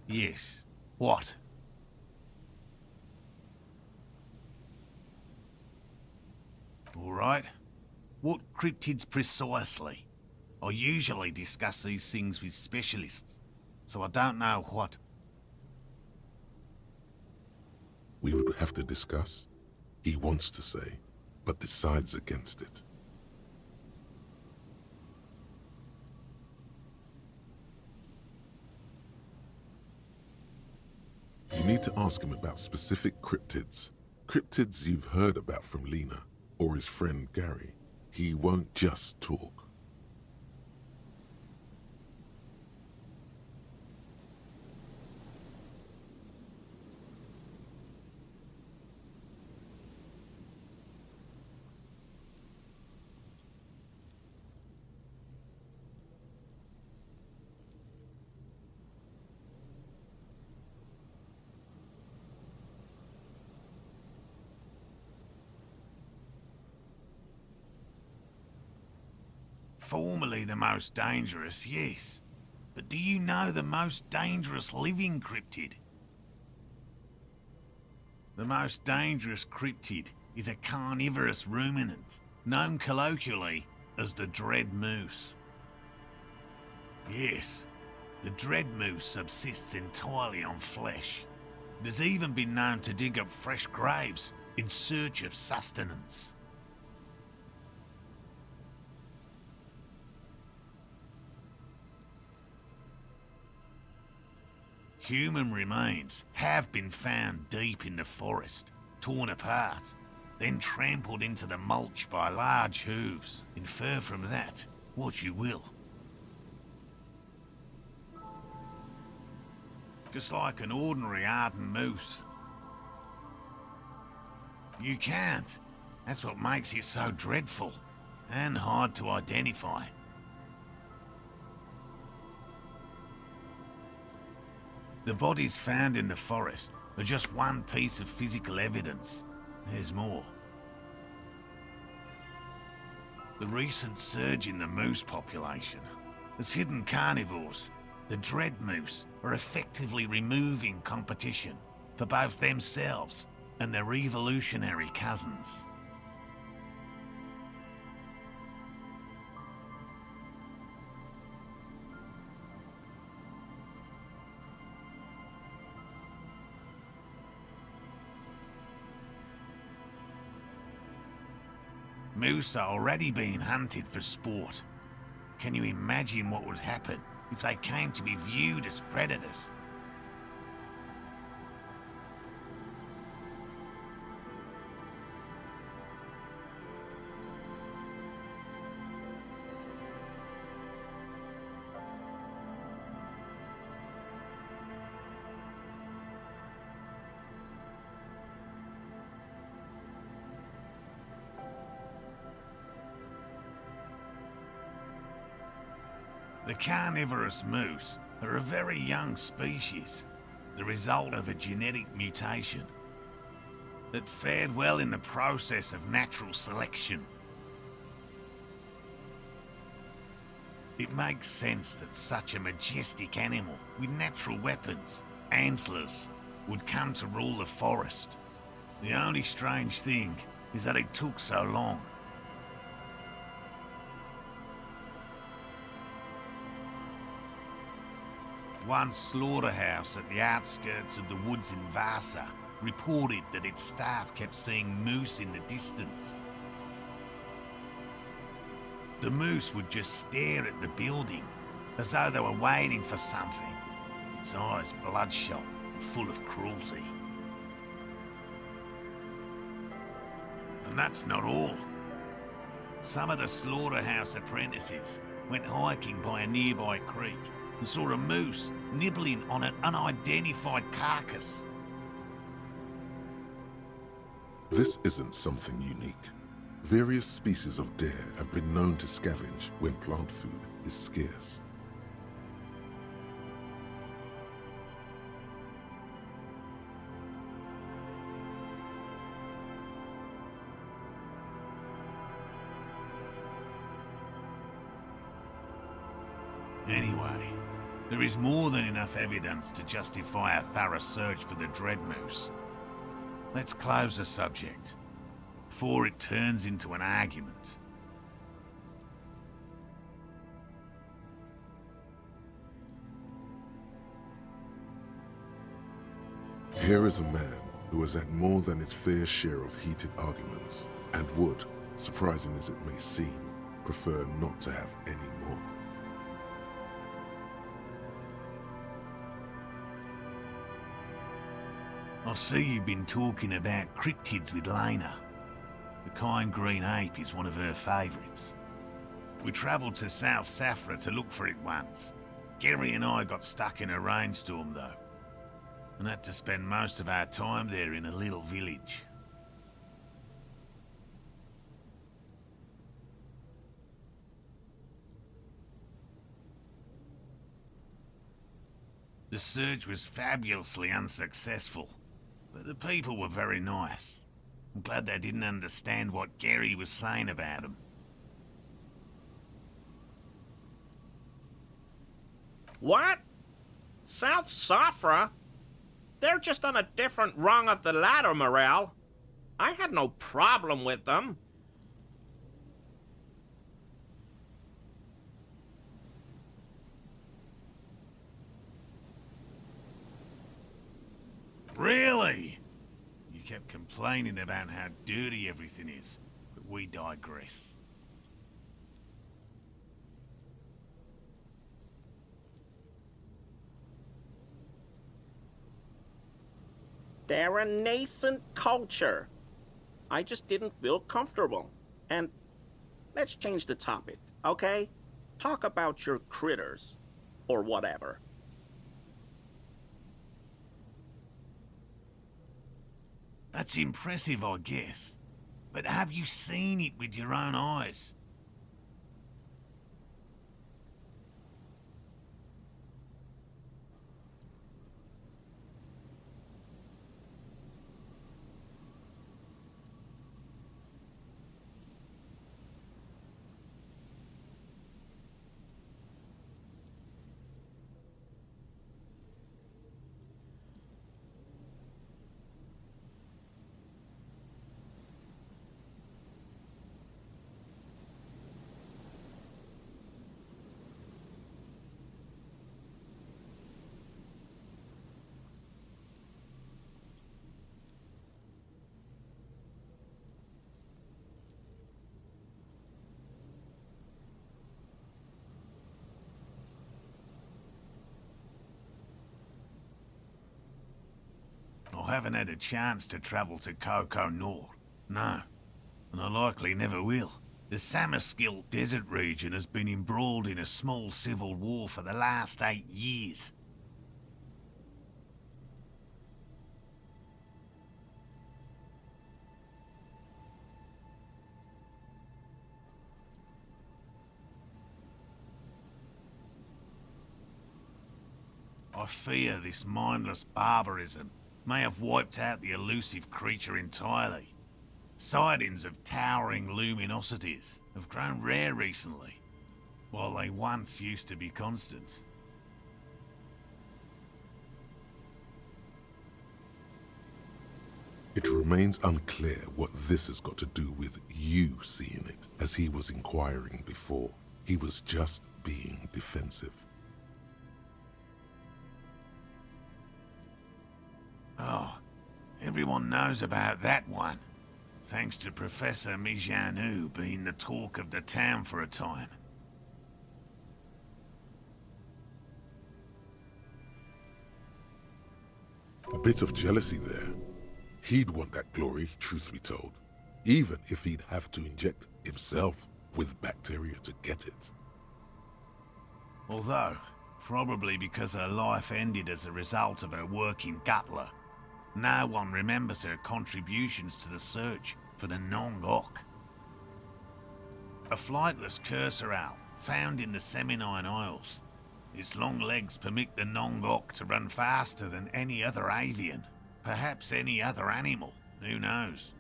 Yes. What? All right. What cryptids precisely? I usually discuss these things with specialists, so I don't know what. We would have to discuss. He wants to say, but decides against it. You need to ask him about specific cryptids. Cryptids you've heard about from Lena, or his friend Gary. He won't just talk. Formerly the most dangerous, yes. But do you know the most dangerous living cryptid? The most dangerous cryptid is a carnivorous ruminant, known colloquially as the dread moose. Yes, the dread moose subsists entirely on flesh. It has even been known to dig up fresh graves in search of sustenance. Human remains have been found deep in the forest, torn apart, then trampled into the mulch by large hooves. Infer from that what you will. Just like an ordinary Arden moose. You can't. That's what makes it so dreadful and hard to identify. The bodies found in the forest are just one piece of physical evidence. There's more. The recent surge in the moose population has hidden carnivores. The dread moose are effectively removing competition for both themselves and their evolutionary cousins. Moose are already being hunted for sport. Can you imagine what would happen if they came to be viewed as predators? The carnivorous moose are a very young species, the result of a genetic mutation that fared well in the process of natural selection. It makes sense that such a majestic animal with natural weapons, antlers, would come to rule the forest. The only strange thing is that it took so long. One slaughterhouse at the outskirts of the woods in Vasa reported that its staff kept seeing moose in the distance. The moose would just stare at the building, as though they were waiting for something, its eyes bloodshot and full of cruelty. And that's not all. Some of the slaughterhouse apprentices went hiking by a nearby creek and saw a moose nibbling on an unidentified carcass. This isn't something unique. Various species of deer have been known to scavenge when plant food is scarce. Anyway, there is more than enough evidence to justify a thorough search for the Dread Moose. Let's close the subject, before it turns into an argument. Here is a man who has had more than his fair share of heated arguments, and would, surprising as it may seem, prefer not to have any more. I see you've been talking about cryptids with Lena. The kind green ape is one of her favourites. We travelled to South Safra to look for it once. Gary and I got stuck in a rainstorm though, and had to spend most of our time there in a little village. The search was fabulously unsuccessful, but the people were very nice. I'm glad they didn't understand what Gary was saying about them. What? South Safra? They're just on a different rung of the ladder, Morel. I had no problem with them. Really? You kept complaining about how dirty everything is, but we digress. They're a nascent culture. I just didn't feel comfortable. And let's change the topic, okay? Talk about your critters, or whatever. That's impressive, I guess. But have you seen it with your own eyes? I haven't had a chance to travel to Coco North. No. And I likely never will. The Samaskill desert region has been embroiled in a small civil war for the last 8 years. I fear this mindless barbarism may have wiped out the elusive creature entirely. Sightings of towering luminosities have grown rare recently, while they once used to be constant. It remains unclear what this has got to do with you seeing it, as he was inquiring before. He was just being defensive. Oh, everyone knows about that one, thanks to Professor Mijanu being the talk of the town for a time. A bit of jealousy there. He'd want that glory, truth be told. even if he'd have to inject himself with bacteria to get it. Although, probably because her life ended as a result of her work in Gutler, no one remembers her contributions to the search for the Nong-Ok. A flightless cursor owl found in the Seminine Isles. Its long legs permit the Nong-Ok to run faster than any other avian, perhaps any other animal, who knows?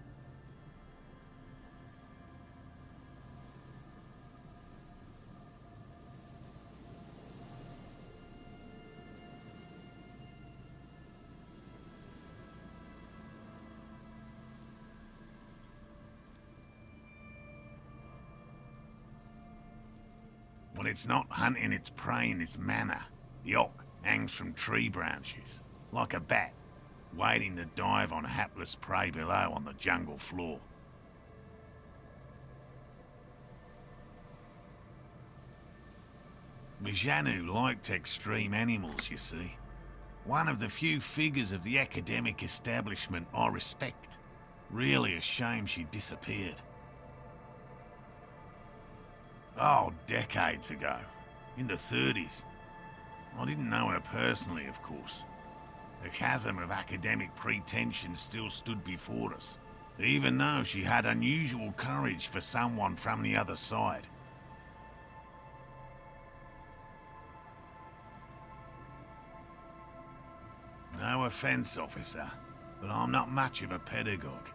When it's not hunting its prey in this manner, the Ock hangs from tree branches, like a bat, waiting to dive on hapless prey below on the jungle floor. Jugando liked extreme animals, you see. One of the few figures of the academic establishment I respect. Really a shame she disappeared. Oh, decades ago. In the 30s. I didn't know her personally, of course. The chasm of academic pretension still stood before us, even though she had unusual courage for someone from the other side. No offense, officer, but I'm not much of a pedagogue.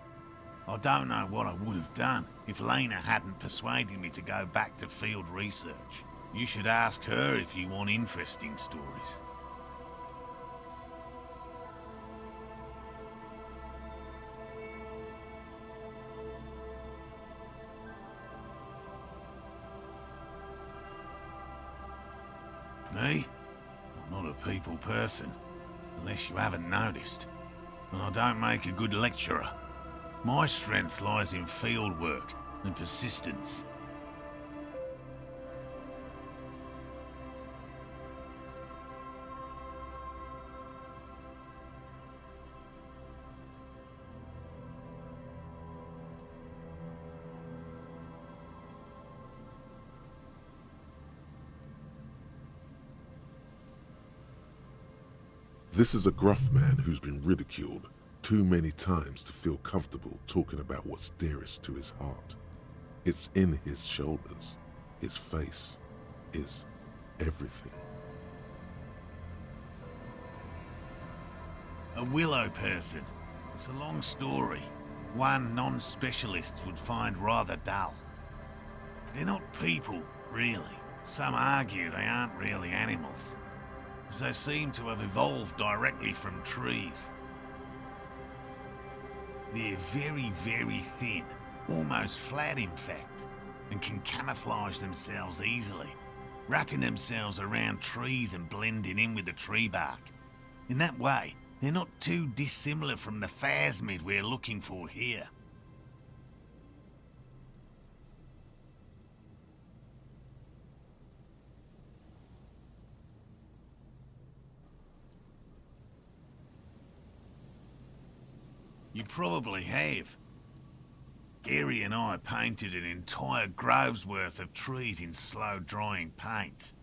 I don't know what I would have done if Lena hadn't persuaded me to go back to field research. You should ask her if you want interesting stories. Me? I'm not a people person, unless you haven't noticed. And I don't make a good lecturer. My strength lies in field work and persistence. This is a gruff man who's been ridiculed too many times to feel comfortable talking about what's dearest to his heart. It's in his shoulders. His face is everything. A willow person. It's a long story. One non-specialists would find rather dull. They're not people, really. Some argue they aren't really animals, as they seem to have evolved directly from trees. They're very, very thin, almost flat in fact, and can camouflage themselves easily, wrapping themselves around trees and blending in with the tree bark. In that way, they're not too dissimilar from the phasmid we're looking for here. You probably have. Gary and I painted an entire grove's worth of trees in slow-drying paint.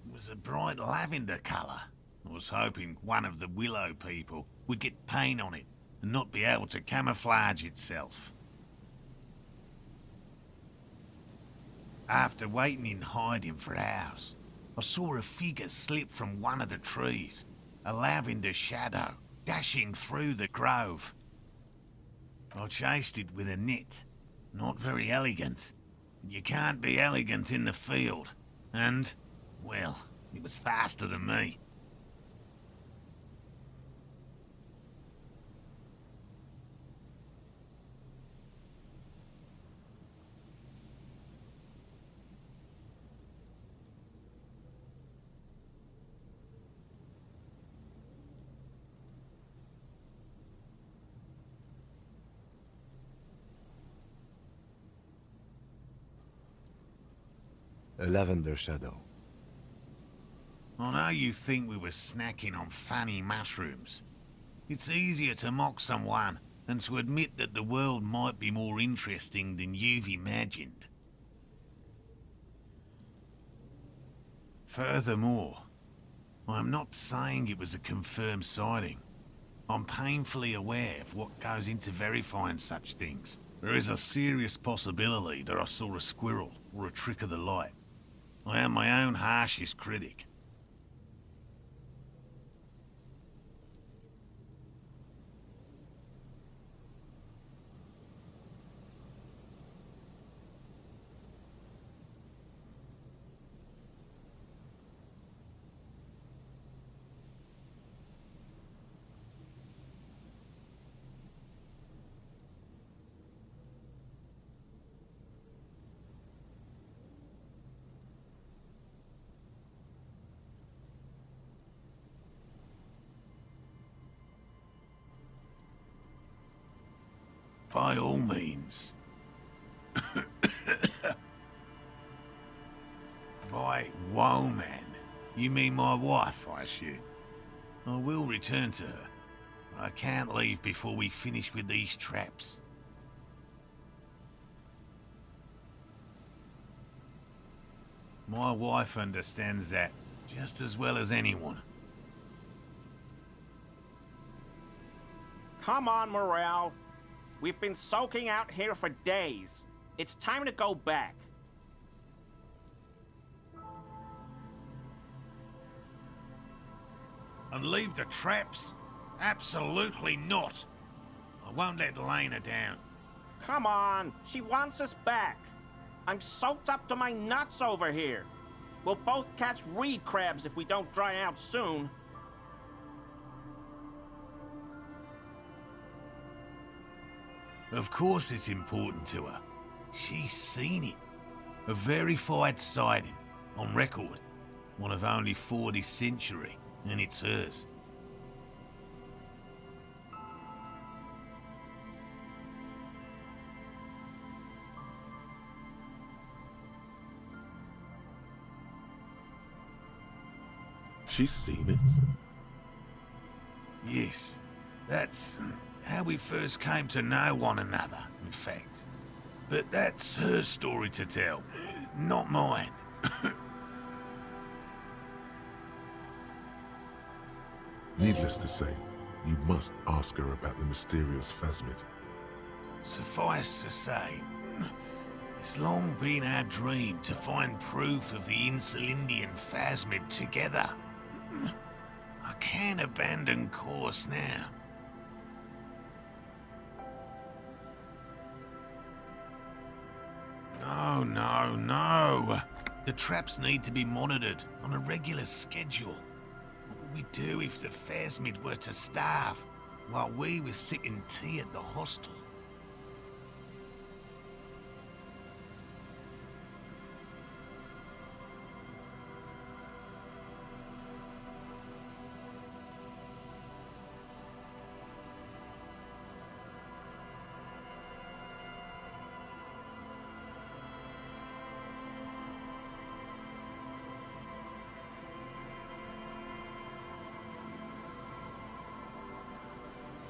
It was a bright lavender colour. I was hoping one of the willow people would get paint on it and not be able to camouflage itself. After waiting in hiding for hours, I saw a figure slip from one of the trees, a lavender shadow dashing through the grove. I chased it with a net. Not very elegant. You can't be elegant in the field. And, well, it was faster than me. A lavender shadow. I know you think we were snacking on funny mushrooms. It's easier to mock someone and to admit that the world might be more interesting than you've imagined. Furthermore, I'm not saying it was a confirmed sighting. I'm painfully aware of what goes into verifying such things. There is a serious possibility that I saw a squirrel or a trick of the light. I am my own harshest critic. By all means. By woman, you mean my wife, I assume? I will return to her. I can't leave before we finish with these traps. My wife understands that just as well as anyone. Come on, Morel. We've been soaking out here for days. It's time to go back. And leave the traps? Absolutely not. I won't let Lena down. Come on, she wants us back. I'm soaked up to my nuts over here. We'll both catch reed crabs if we don't dry out soon. Of course it's important to her. She's seen it. A verified sighting, on record. One of only 4 this century, and it's hers. She's seen it? Yes, that's how we first came to know one another, in fact. But that's her story to tell, not mine. Needless to say, you must ask her about the mysterious phasmid. Suffice to say, it's long been our dream to find proof of the Insulindian phasmid together. I can't abandon course now. No. The traps need to be monitored on a regular schedule. What would we do if the phasmid were to starve while we were sipping tea at the hostel?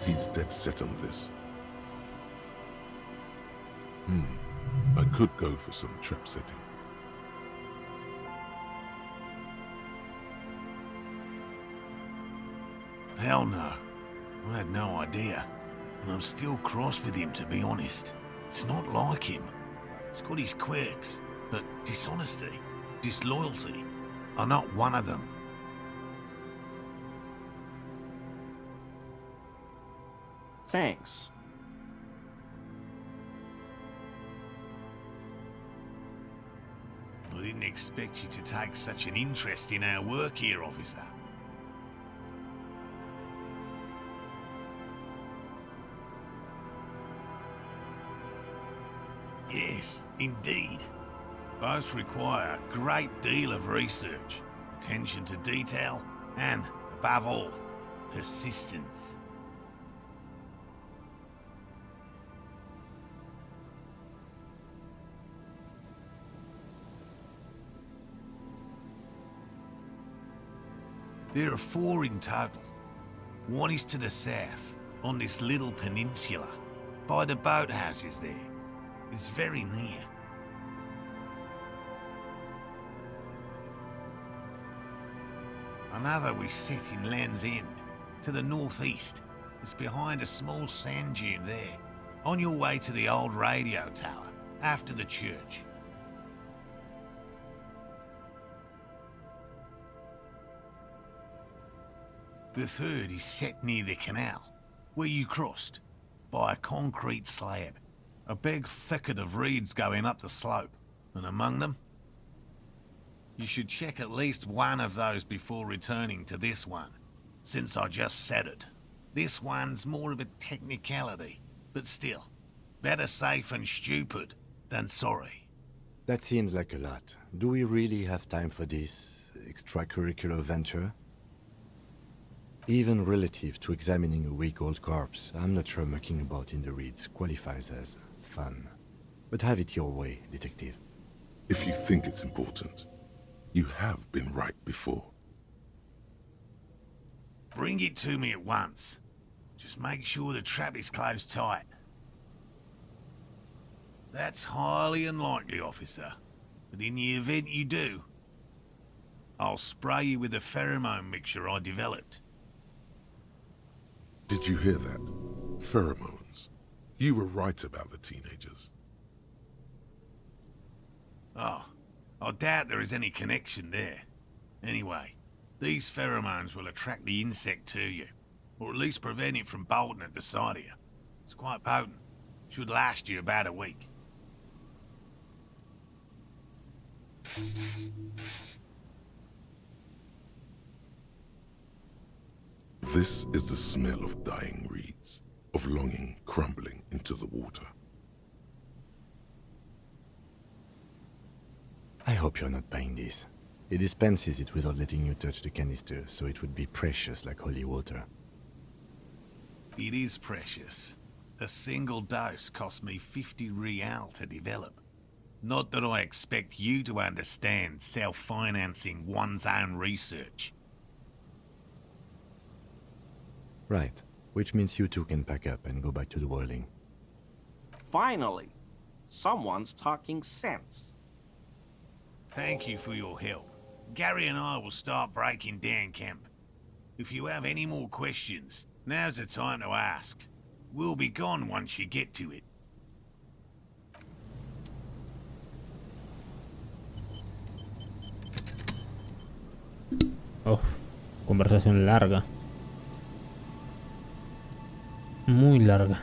He's dead set on this. I could go for some trap setting. Hell no. I had no idea. And I'm still cross with him, to be honest. It's not like him. He's got his quirks, but dishonesty, disloyalty are not one of them. Thanks. I didn't expect you to take such an interest in our work here, officer. Yes, indeed. Both require a great deal of research, attention to detail, and, above all, persistence. There are 4 in total. One is to the south, on this little peninsula, by the boathouses there. It's very near. Another we set in Land's End, to the northeast. It's behind a small sand dune there, on your way to the old radio tower, after the church. The third is set near the canal, where you crossed, by a concrete slab. A big thicket of reeds going up the slope, and among them, you should check at least one of those before returning to this one, since I just said it. This one's more of a technicality, but still, better safe and stupid than sorry. That seems like a lot. Do we really have time for this extracurricular venture? Even relative to examining a week-old corpse, I'm not sure mucking about in the reeds qualifies as fun. But have it your way, detective. If you think it's important, you have been right before. Bring it to me at once. Just make sure the trap is closed tight. That's highly unlikely, officer. But in the event you do, I'll spray you with a pheromone mixture I developed. Did you hear that? Pheromones. You were right about the teenagers. Oh, I doubt there is any connection there. Anyway, these pheromones will attract the insect to you, or at least prevent it from bolting at the sight of you. It's quite potent. Should last you about a week. This is the smell of dying reeds, of longing crumbling into the water. I hope you're not buying this. It dispenses it without letting you touch the canister, so it would be precious like holy water. It is precious. A single dose cost me 50 real to develop. Not that I expect you to understand self-financing one's own research. Right. Which means you two can pack up and go back to the whirling. Finally, someone's talking sense. Thank you for your help. Gary and I will start breaking down camp. If you have any more questions, now's the time to ask. We'll be gone once you get to it. Uf, conversación larga. Muy larga.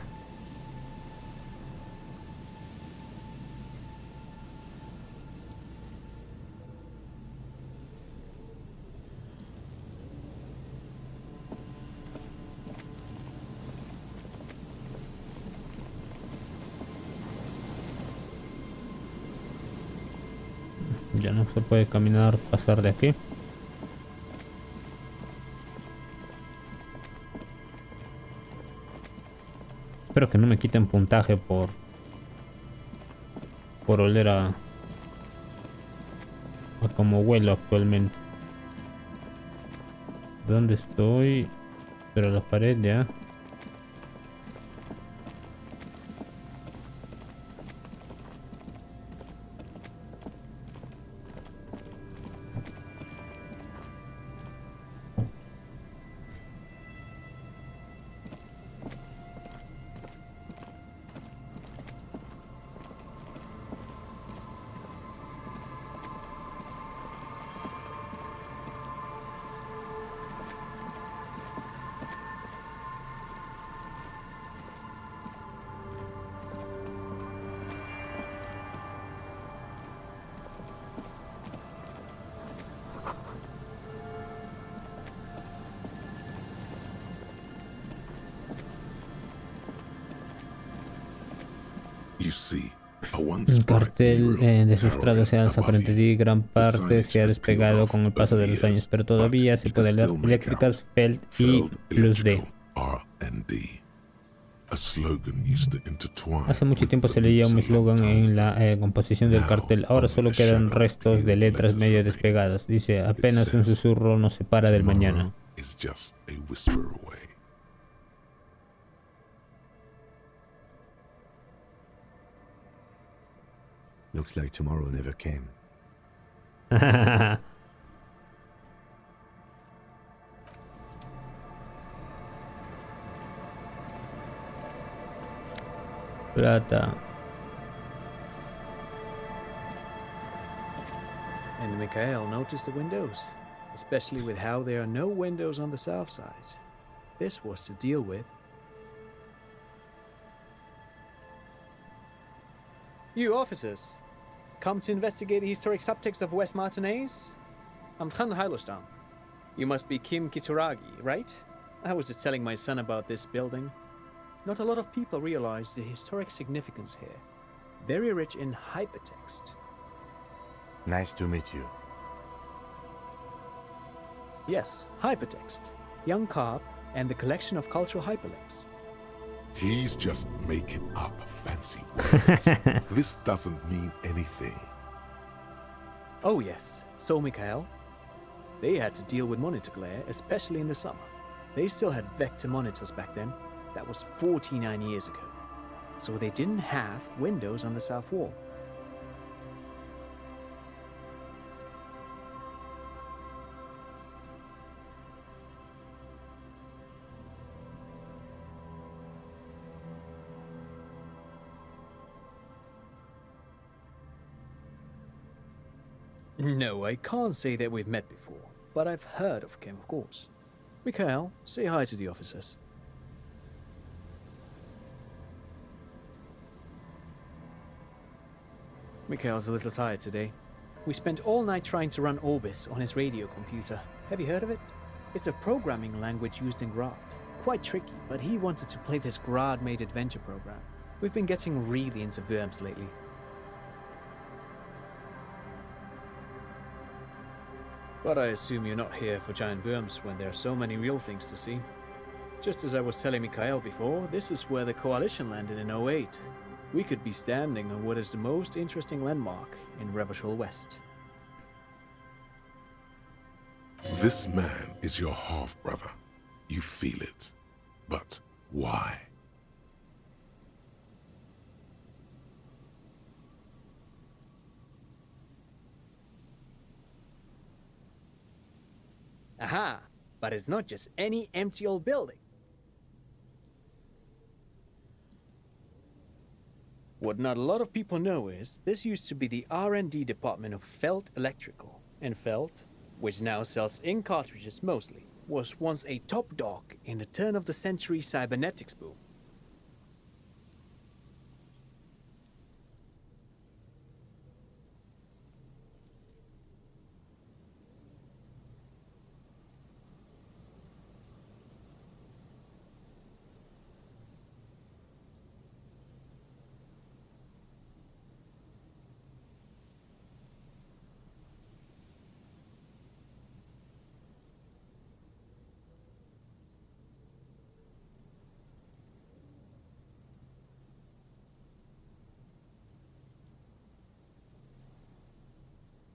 Ya no se puede caminar, pasar de aquí. Espero que no me quiten puntaje por oler a como huelo actualmente. ¿Dónde estoy? Pero la pared ya. You see, a once Un bright cartel mural deslustrado se towering alza above frente a you. ti, gran The parte signage se ha has despegado peeled con el off paso over de the los años, years, pero todavía but se you puede can leer still make eléctricas, out Feld y Feld Plus D. Electrical R&D. A slogan used to intertwine Hace mucho with tiempo the se leía roots un a long eslogan time. en la composición del Now, cartel. Ahora only solo the quedan shadow restos de peeled letras letters medio remains. despegadas. Dice, It apenas un says, susurro nos separa del mañana. Tomorrow is just a whisper away. Looks like tomorrow never came. Plata. And Mikhail noticed the windows, especially with how there are no windows on the south side. This was to deal with. You officers, come to investigate the historic subtext of West Martinez? I'm Tran Hailostam. You must be Kim Kisuragi, right? I was just telling my son about this building. Not a lot of people realize the historic significance here. Very rich in hypertext. Nice to meet you. Yes, hypertext. Young Carp and the collection of cultural hyperlinks. He's just making up fancy words. This doesn't mean anything. Oh yes, so Mikhail. They had to deal with monitor glare, especially in the summer. They still had vector monitors back then. That was 49 years ago. So they didn't have windows on the south wall. No, I can't say that we've met before, but I've heard of Kim, of course. Mikhail, say hi to the officers. Mikhail's a little tired today. We spent all night trying to run Orbis on his radio computer. Have you heard of it? It's a programming language used in Grad. Quite tricky, but he wanted to play this Grad-made adventure program. We've been getting really into Worms lately. But I assume you're not here for giant worms when there are so many real things to see. Just as I was telling Mikhail before, this is where the Coalition landed in '08. We could be standing on what is the most interesting landmark in Revachol West. This man is your half-brother. You feel it. But why? Aha! But it's not just any empty old building. What not a lot of people know is, this used to be the R&D department of Felt Electrical. And Felt, which now sells ink cartridges mostly, was once a top dog in the turn-of-the-century cybernetics boom.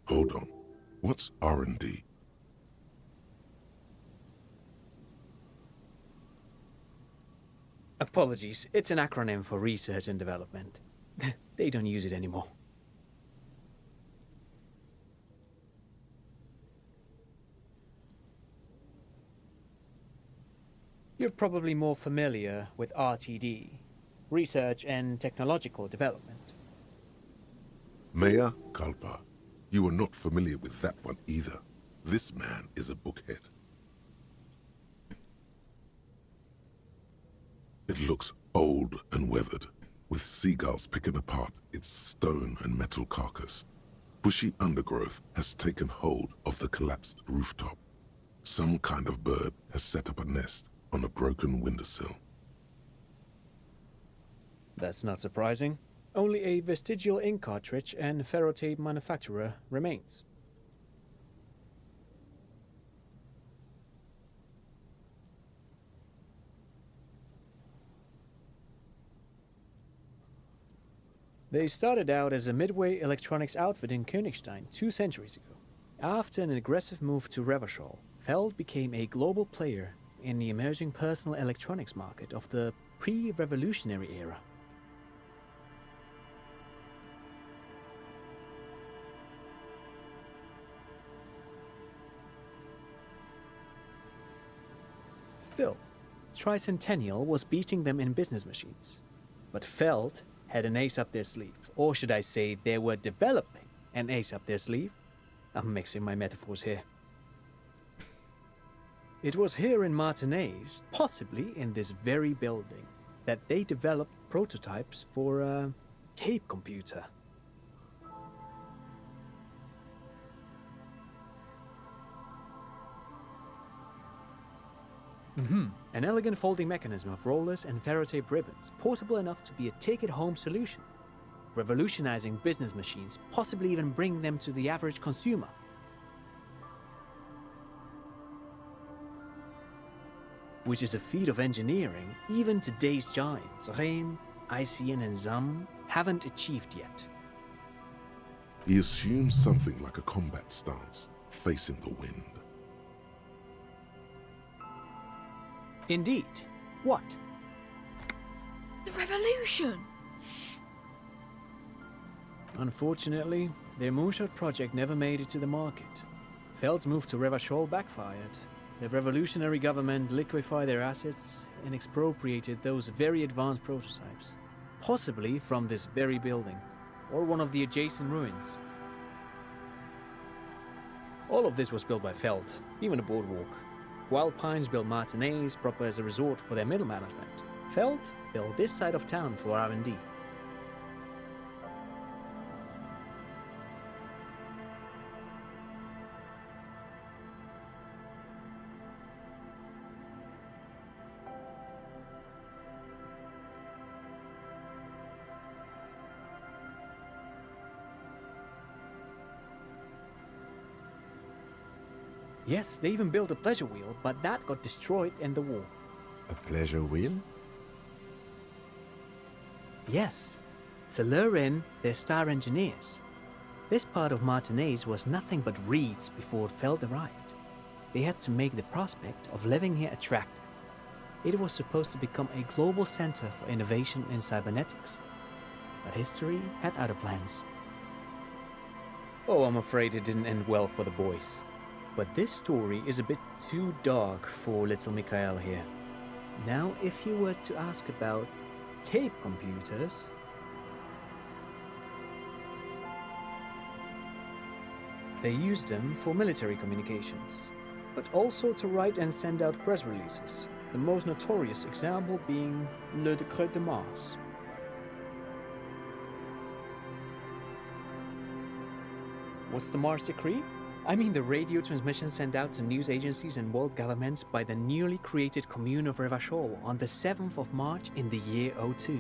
Hold on. What's R&D? Apologies, it's an acronym for research and development. They don't use it anymore. You're probably more familiar with RTD, Research and Technological Development. Mea culpa. You are not familiar with that one either. This man is a bookhead. It looks old and weathered, with seagulls picking apart its stone and metal carcass. Bushy undergrowth has taken hold of the collapsed rooftop. Some kind of bird has set up a nest on a broken windowsill. That's not surprising. Only a vestigial ink cartridge and ferrotape manufacturer remains. They started out as a midway electronics outfit in Königstein 2 centuries ago. After an aggressive move to Revachol, Feld became a global player in the emerging personal electronics market of the pre-revolutionary era. Still, Tricentennial was beating them in business machines. But Feld had an ace up their sleeve, or should I say they were developing an ace up their sleeve. I'm mixing my metaphors here. It was here in Martinez, possibly in this very building, that they developed prototypes for a tape computer. An elegant folding mechanism of rollers and Ferrotape ribbons, portable enough to be a take-it-home solution, revolutionizing business machines, possibly even bringing them to the average consumer. Which is a feat of engineering even today's giants, Rehm, ICN and ZAM, haven't achieved yet. He assumes something like a combat stance, facing the wind. Indeed. What? The revolution! Unfortunately, their moonshot project never made it to the market. Feld's move to Revachol backfired. The revolutionary government liquefied their assets and expropriated those very advanced prototypes, possibly from this very building, or one of the adjacent ruins. All of this was built by Feld, even the boardwalk. Wild Pines built Martinez proper as a resort for their middle management. Feld built this side of town for R&D. Yes, they even built a pleasure wheel, but that got destroyed in the war. A pleasure wheel? Yes, to lure in their star engineers. This part of Martinez was nothing but reeds before Feld arrived. They had to make the prospect of living here attractive. It was supposed to become a global center for innovation in cybernetics. But history had other plans. Oh, I'm afraid it didn't end well for the boys. But this story is a bit too dark for little Mikhail here. Now, if you were to ask about tape computers, they used them for military communications, but also to write and send out press releases, the most notorious example being Le Décret de Mars. What's the Mars Decree? I mean the radio transmission sent out to news agencies and world governments by the newly created commune of Revachol on the 7th of March in the year 02.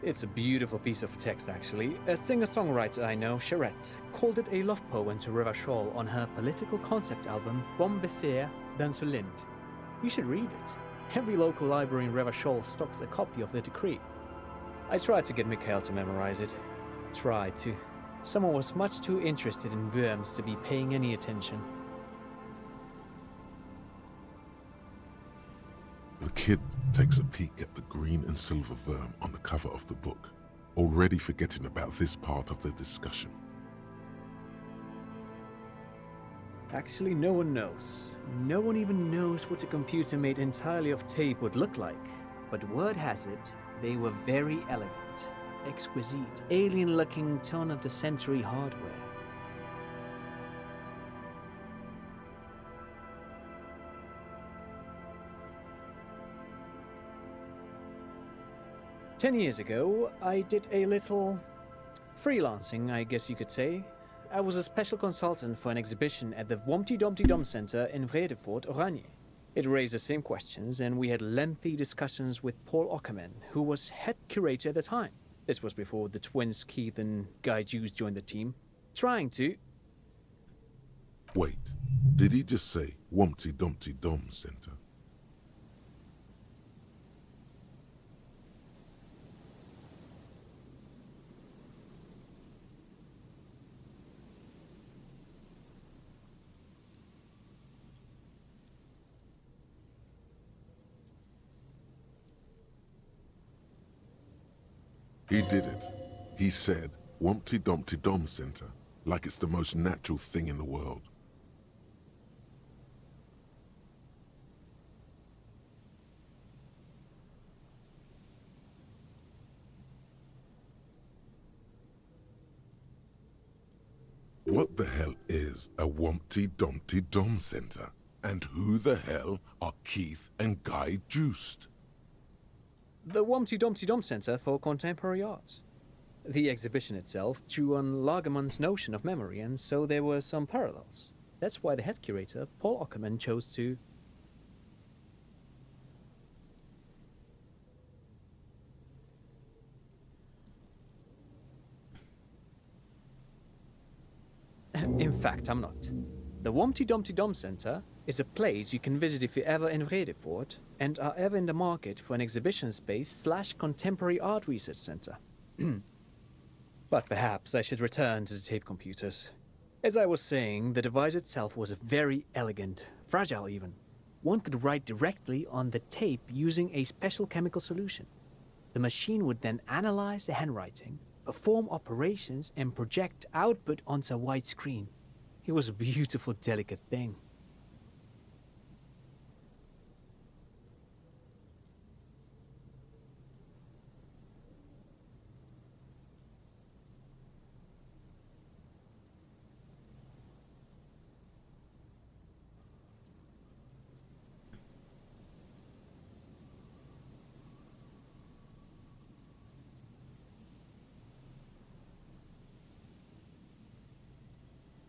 It's a beautiful piece of text, actually. A singer-songwriter I know, Charette, called it a love poem to Revachol on her political concept album Bon Baiser dans ce Lind. You should read it. Every local library in Revachol stocks a copy of the decree. I tried to get Mikhail to memorize it. Tried to. Someone was much too interested in worms to be paying any attention. The kid takes a peek at the green and silver worm on the cover of the book, already forgetting about this part of the discussion. Actually, no one knows. No one even knows what a computer made entirely of tape would look like. But word has it, they were very elegant. Exquisite, alien-looking turn-of-the-century hardware. "10 years ago, I did a little freelancing, I guess you could say. I was a special consultant for an exhibition at the Wompty Dumpty Dum Center in Vredefort, Oranje. It raised the same questions, and we had lengthy discussions with Paul Ockerman, who was head curator at the time. This was before the twins Keith and Guy Hughes joined the team, trying to..." Wait, did he just say Wumpty Dumpty Dum Center? He did it. He said Wumpty Dumpty Dum Center, like it's the most natural thing in the world. What the hell is a Wumpty Dumpty Dom Center? And who the hell are Keith and Guy Joost? The Wumpty Dumpty Dum Center for Contemporary Arts. The exhibition itself drew on Lagerman's notion of memory, and so there were some parallels. That's why the head curator, Paul Ockerman, chose to... In fact, I'm not. The Wumpty Dumpty Dum Center is a place you can visit if you're ever in Vredefort and are ever in the market for an exhibition space / contemporary art research center. But perhaps I should return to the tape computers. As I was saying, the device itself was very elegant, fragile even. One could write directly on the tape using a special chemical solution. The machine would then analyze the handwriting, perform operations, and project output onto a white screen. It was a beautiful, delicate thing.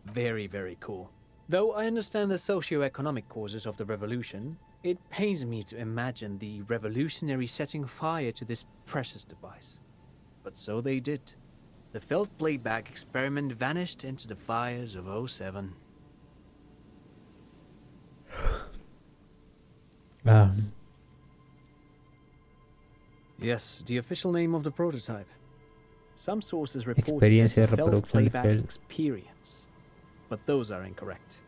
Very, very cool. Though I understand the socio-economic causes of the revolution, it pains me to imagine the revolutionaries setting fire to this precious device. But so they did. The felt playback experiment vanished into the fires of '07. Yes, the official name of the prototype. Some sources report it as Experiencia the de felt reproducción de playback Feld. experience, but those are incorrect.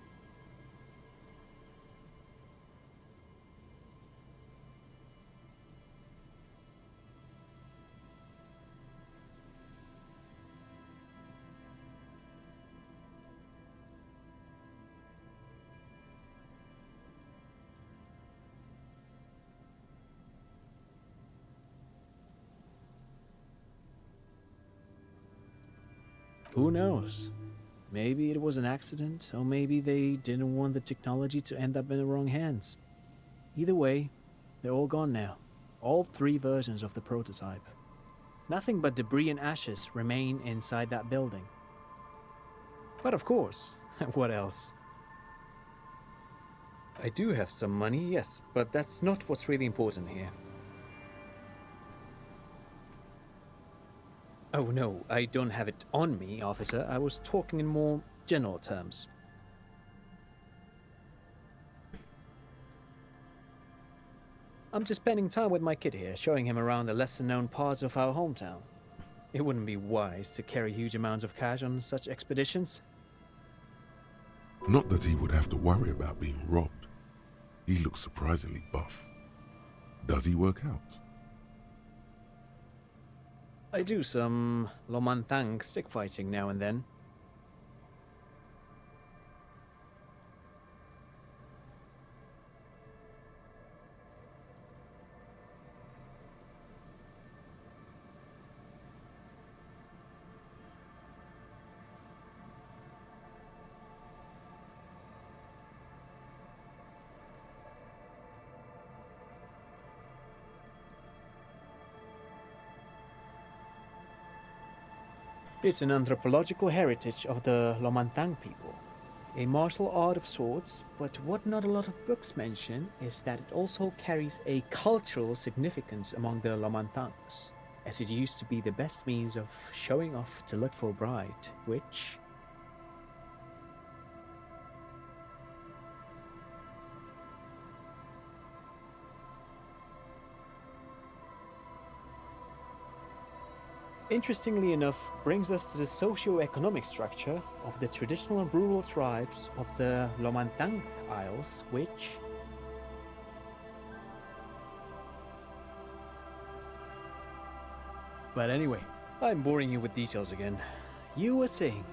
Who knows? Maybe it was an accident, or maybe they didn't want the technology to end up in the wrong hands. Either way, they're all gone now. All 3 versions of the prototype. Nothing but debris and ashes remain inside that building. But of course, what else? I do have some money, yes, but that's not what's really important here. Oh no, I don't have it on me, officer. I was talking in more general terms. I'm just spending time with my kid here, showing him around the lesser-known parts of our hometown. It wouldn't be wise to carry huge amounts of cash on such expeditions. Not that he would have to worry about being robbed. He looks surprisingly buff. Does he work out? I do some Lomantang stick fighting now and then. It's an anthropological heritage of the Lomantang people. A martial art of sorts, but what not a lot of books mention is that it also carries a cultural significance among the Lomantangs, as it used to be the best means of showing off to look for a bride, which... interestingly enough, brings us to the socio-economic structure of the traditional and rural tribes of the Lomantang Isles, which... But anyway, I'm boring you with details again. You were saying...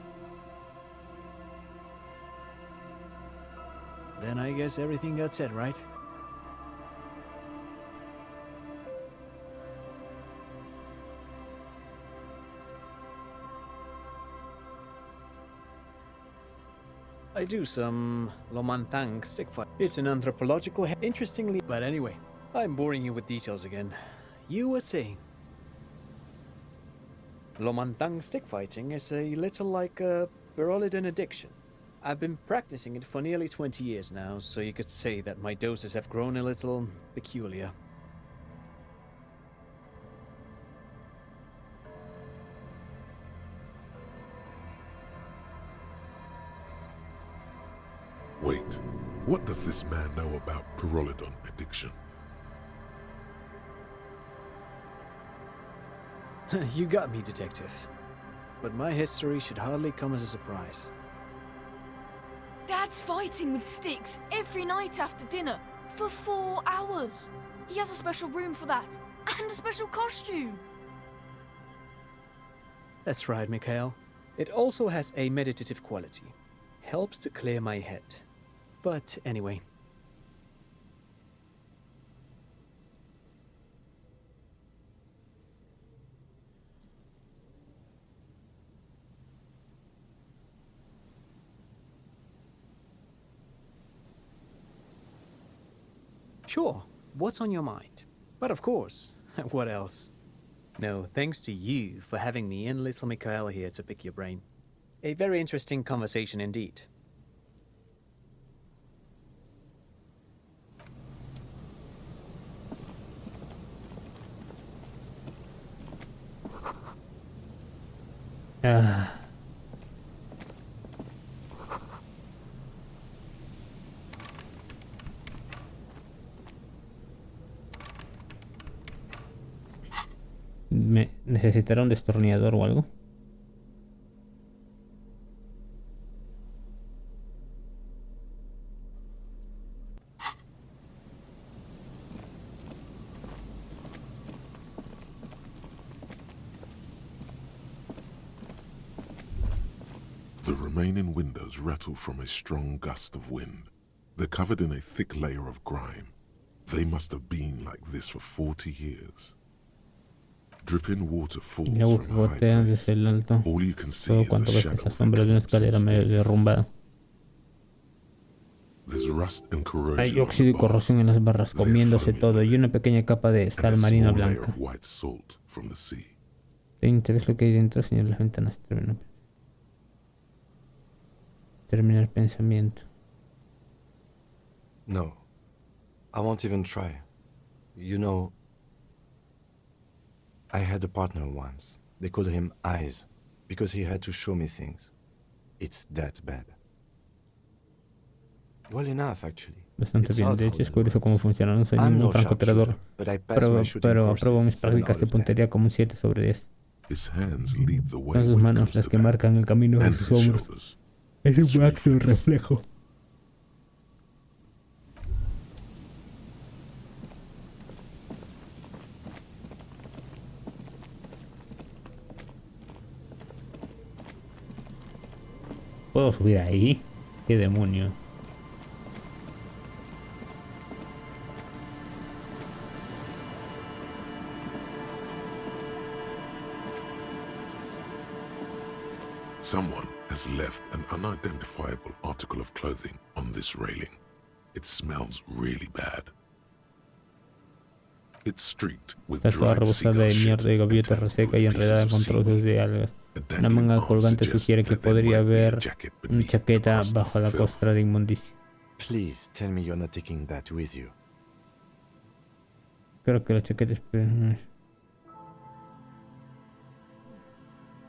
Then I guess everything got said, right? I do some Lomantang stick fight. It's an anthropological, interestingly. But anyway, I'm boring you with details again. You were saying. Lomantang stick fighting is a little like a Berolidin addiction. I've been practicing it for nearly 20 years now, so you could say that my doses have grown a little peculiar. Wait, what does this man know about Pyrrolidon addiction? You got me, detective. But my history should hardly come as a surprise. Dad's fighting with sticks every night after dinner for 4 hours. He has a special room for that and a special costume. That's right, Mikhail. It also has a meditative quality. Helps to clear my head. But anyway. Sure, what's on your mind? But of course, what else? No, thanks to you for having me and little Mikhail here to pick your brain. A very interesting conversation indeed. Ah. ¿Necesitará un destornillador o algo? The remaining windows rattle from a strong gust of wind. They're covered in a thick layer of grime. They must have been like this for 40 years. Dripping water falls from a high Gotea place. desde el alto. All you can see Todo is the cuanto ves shadow es la of sombra de una escalera medio derrumbada. There's rust and corrosion Hay on the óxido y bars. corrosión en las barras, They're comiéndose foaming todo, with y it, una pequeña capa de and sal a marina small layer blanca. of white salt from the sea. ¿Te interesa lo que hay dentro, señor? Las ventanas termina el pensamiento. No. I won't even try. You know, I had a partner once. They called him Eyes, because he had to show me things. It's that bad. Well enough, actually. Bastante It's bien, odd de how hecho es that curioso cómo works. funciona. No soy I'm ningún no francotirador, sharpshooter, but I passed my shooting pero courses apruebo mis 7 prácticas de out of 10. puntería como un 7 sobre 10. His hands lead the way Son sus when it manos comes las to que that, marcan el camino de and sus his hombros. shoulders. Es It's un acto de reflex. reflejo. ¿Puedo subir ahí? ¿Qué demonio? Someone has left an unidentifiable article of clothing on this railing. It smells really bad. It's streaked with Está toda dried rebozada seagull de shit mierda de gaviota and reseca with y pieces enredada of con trozos seaweed. de algas. A Una dangling manga arm colgante suggests sugiere que that there podría might be a haber jacket una beneath the chaqueta crust of bajo la filth. costra de inmundicia. Please tell me you're not taking that with you. Creo que la chaqueta es...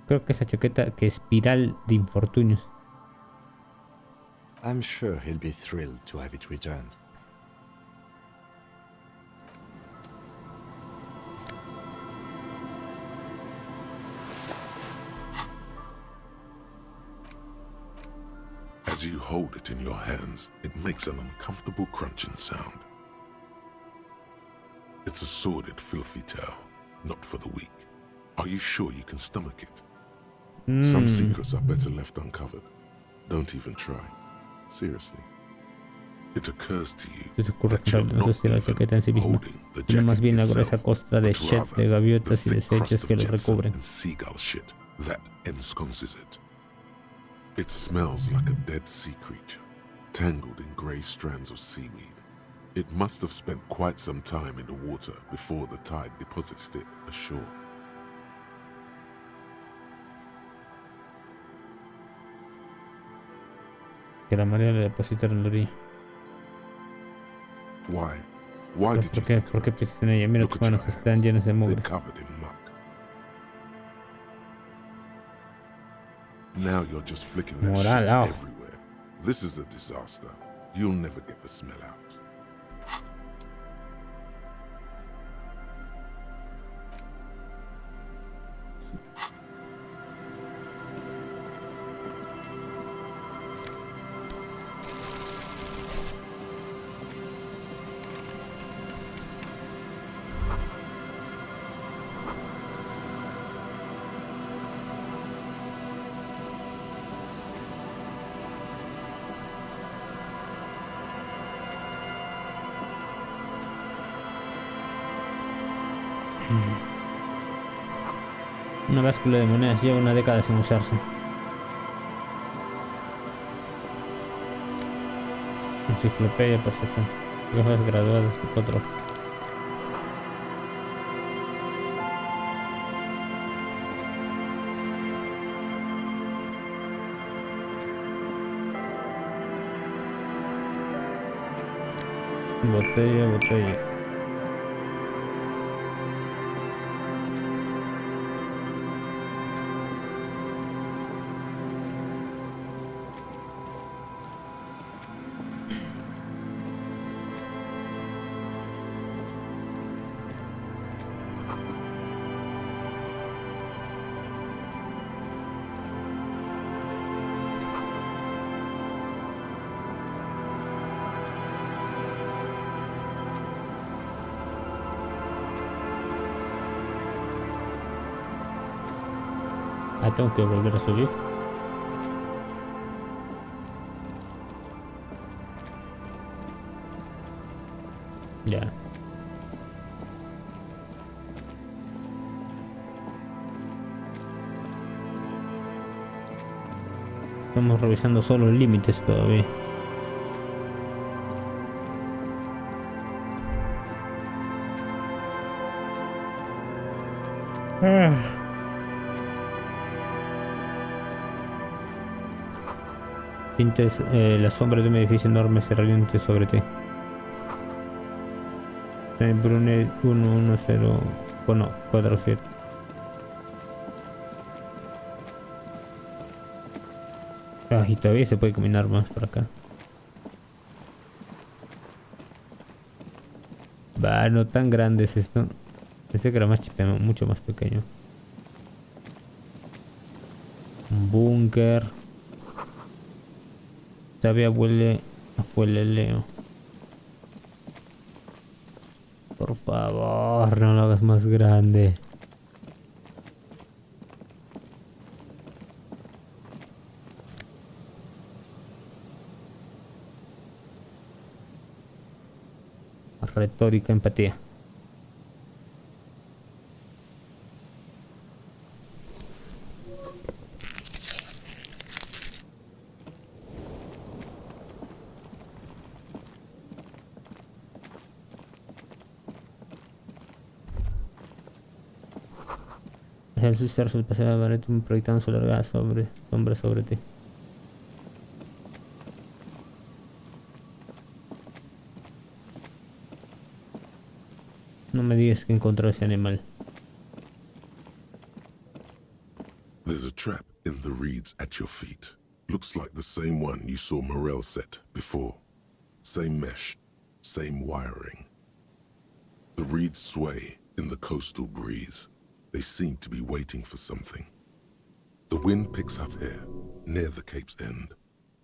Creo que esa chaqueta que espiral de infortunios. I'm sure he'll be thrilled to have it returned. As you hold it in your hands, it makes an uncomfortable crunching sound. It's a sordid, filthy tale, not for the weak. Are you sure you can stomach it? Some secrets are better left uncovered. Don't even try. Seriously. It occurs to you Se te ocurre that you're comprarle no not sé la even chaqueta en sí misma, holding the sino más jacket bien la itself, gruesa costra de but shit rather de the gaviotas y thick crust desechos of que lo jetsam recubren. and seagull shit that ensconces it. It smells like a dead sea creature, tangled in grey strands of seaweed. It must have spent quite some time in the water before the tide deposited it ashore. Que la marea le depositaron en la orilla. Why? Why did you ¿Por qué? think ¿Por of qué it? piensas en ella? Mira Look tus at your manos, están hands. llenas de They're mugre. covered in muck. Now you're just flicking that Moral, shit ow. everywhere. This is a disaster. You'll never get the smell out. Una báscula de monedas lleva una década sin usarse. Enciclopedia, percepción. Gafas graduadas de 4. Botella, botella. Ah, tengo que volver a subir. Ya. Estamos revisando solo los límites todavía. Sientes la sombra de un edificio enorme cerrante sobre ti. Brune 11047. Ah, y todavía se puede caminar más por acá. Va, no tan grande es esto. Pensé que era más chipeano, mucho más pequeño. Un búnker. Todavía huele a fueleleo. Por favor, no lo hagas más grande. Retórica, empatía. El suceder se pasea Barreto proyectando su larga sombra sobre ti. No me digas que encontró ese animal. There's a trap in the reeds at your feet. Looks like the same one you saw Morel set before. Same mesh, same wiring. The reeds sway in the coastal breeze. They seem to be waiting for something. The wind picks up here, near the cape's end,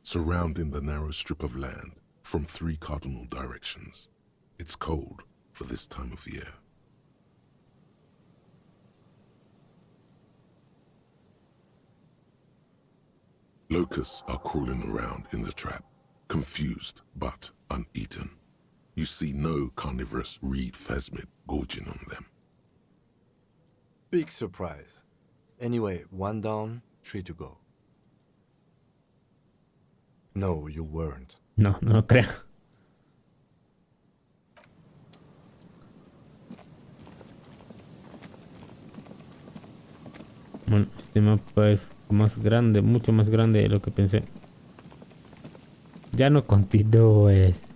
surrounding the narrow strip of land from 3 cardinal directions. It's cold for this time of year. Locusts are crawling around in the trap, confused but uneaten. You see no carnivorous reed phasmid gorging on them. Big surprise. Anyway, 1 down, 3 to go. No, you weren't. No, no lo creo. Bueno, este mapa es más grande, mucho más grande de lo que pensé. Ya no continúes.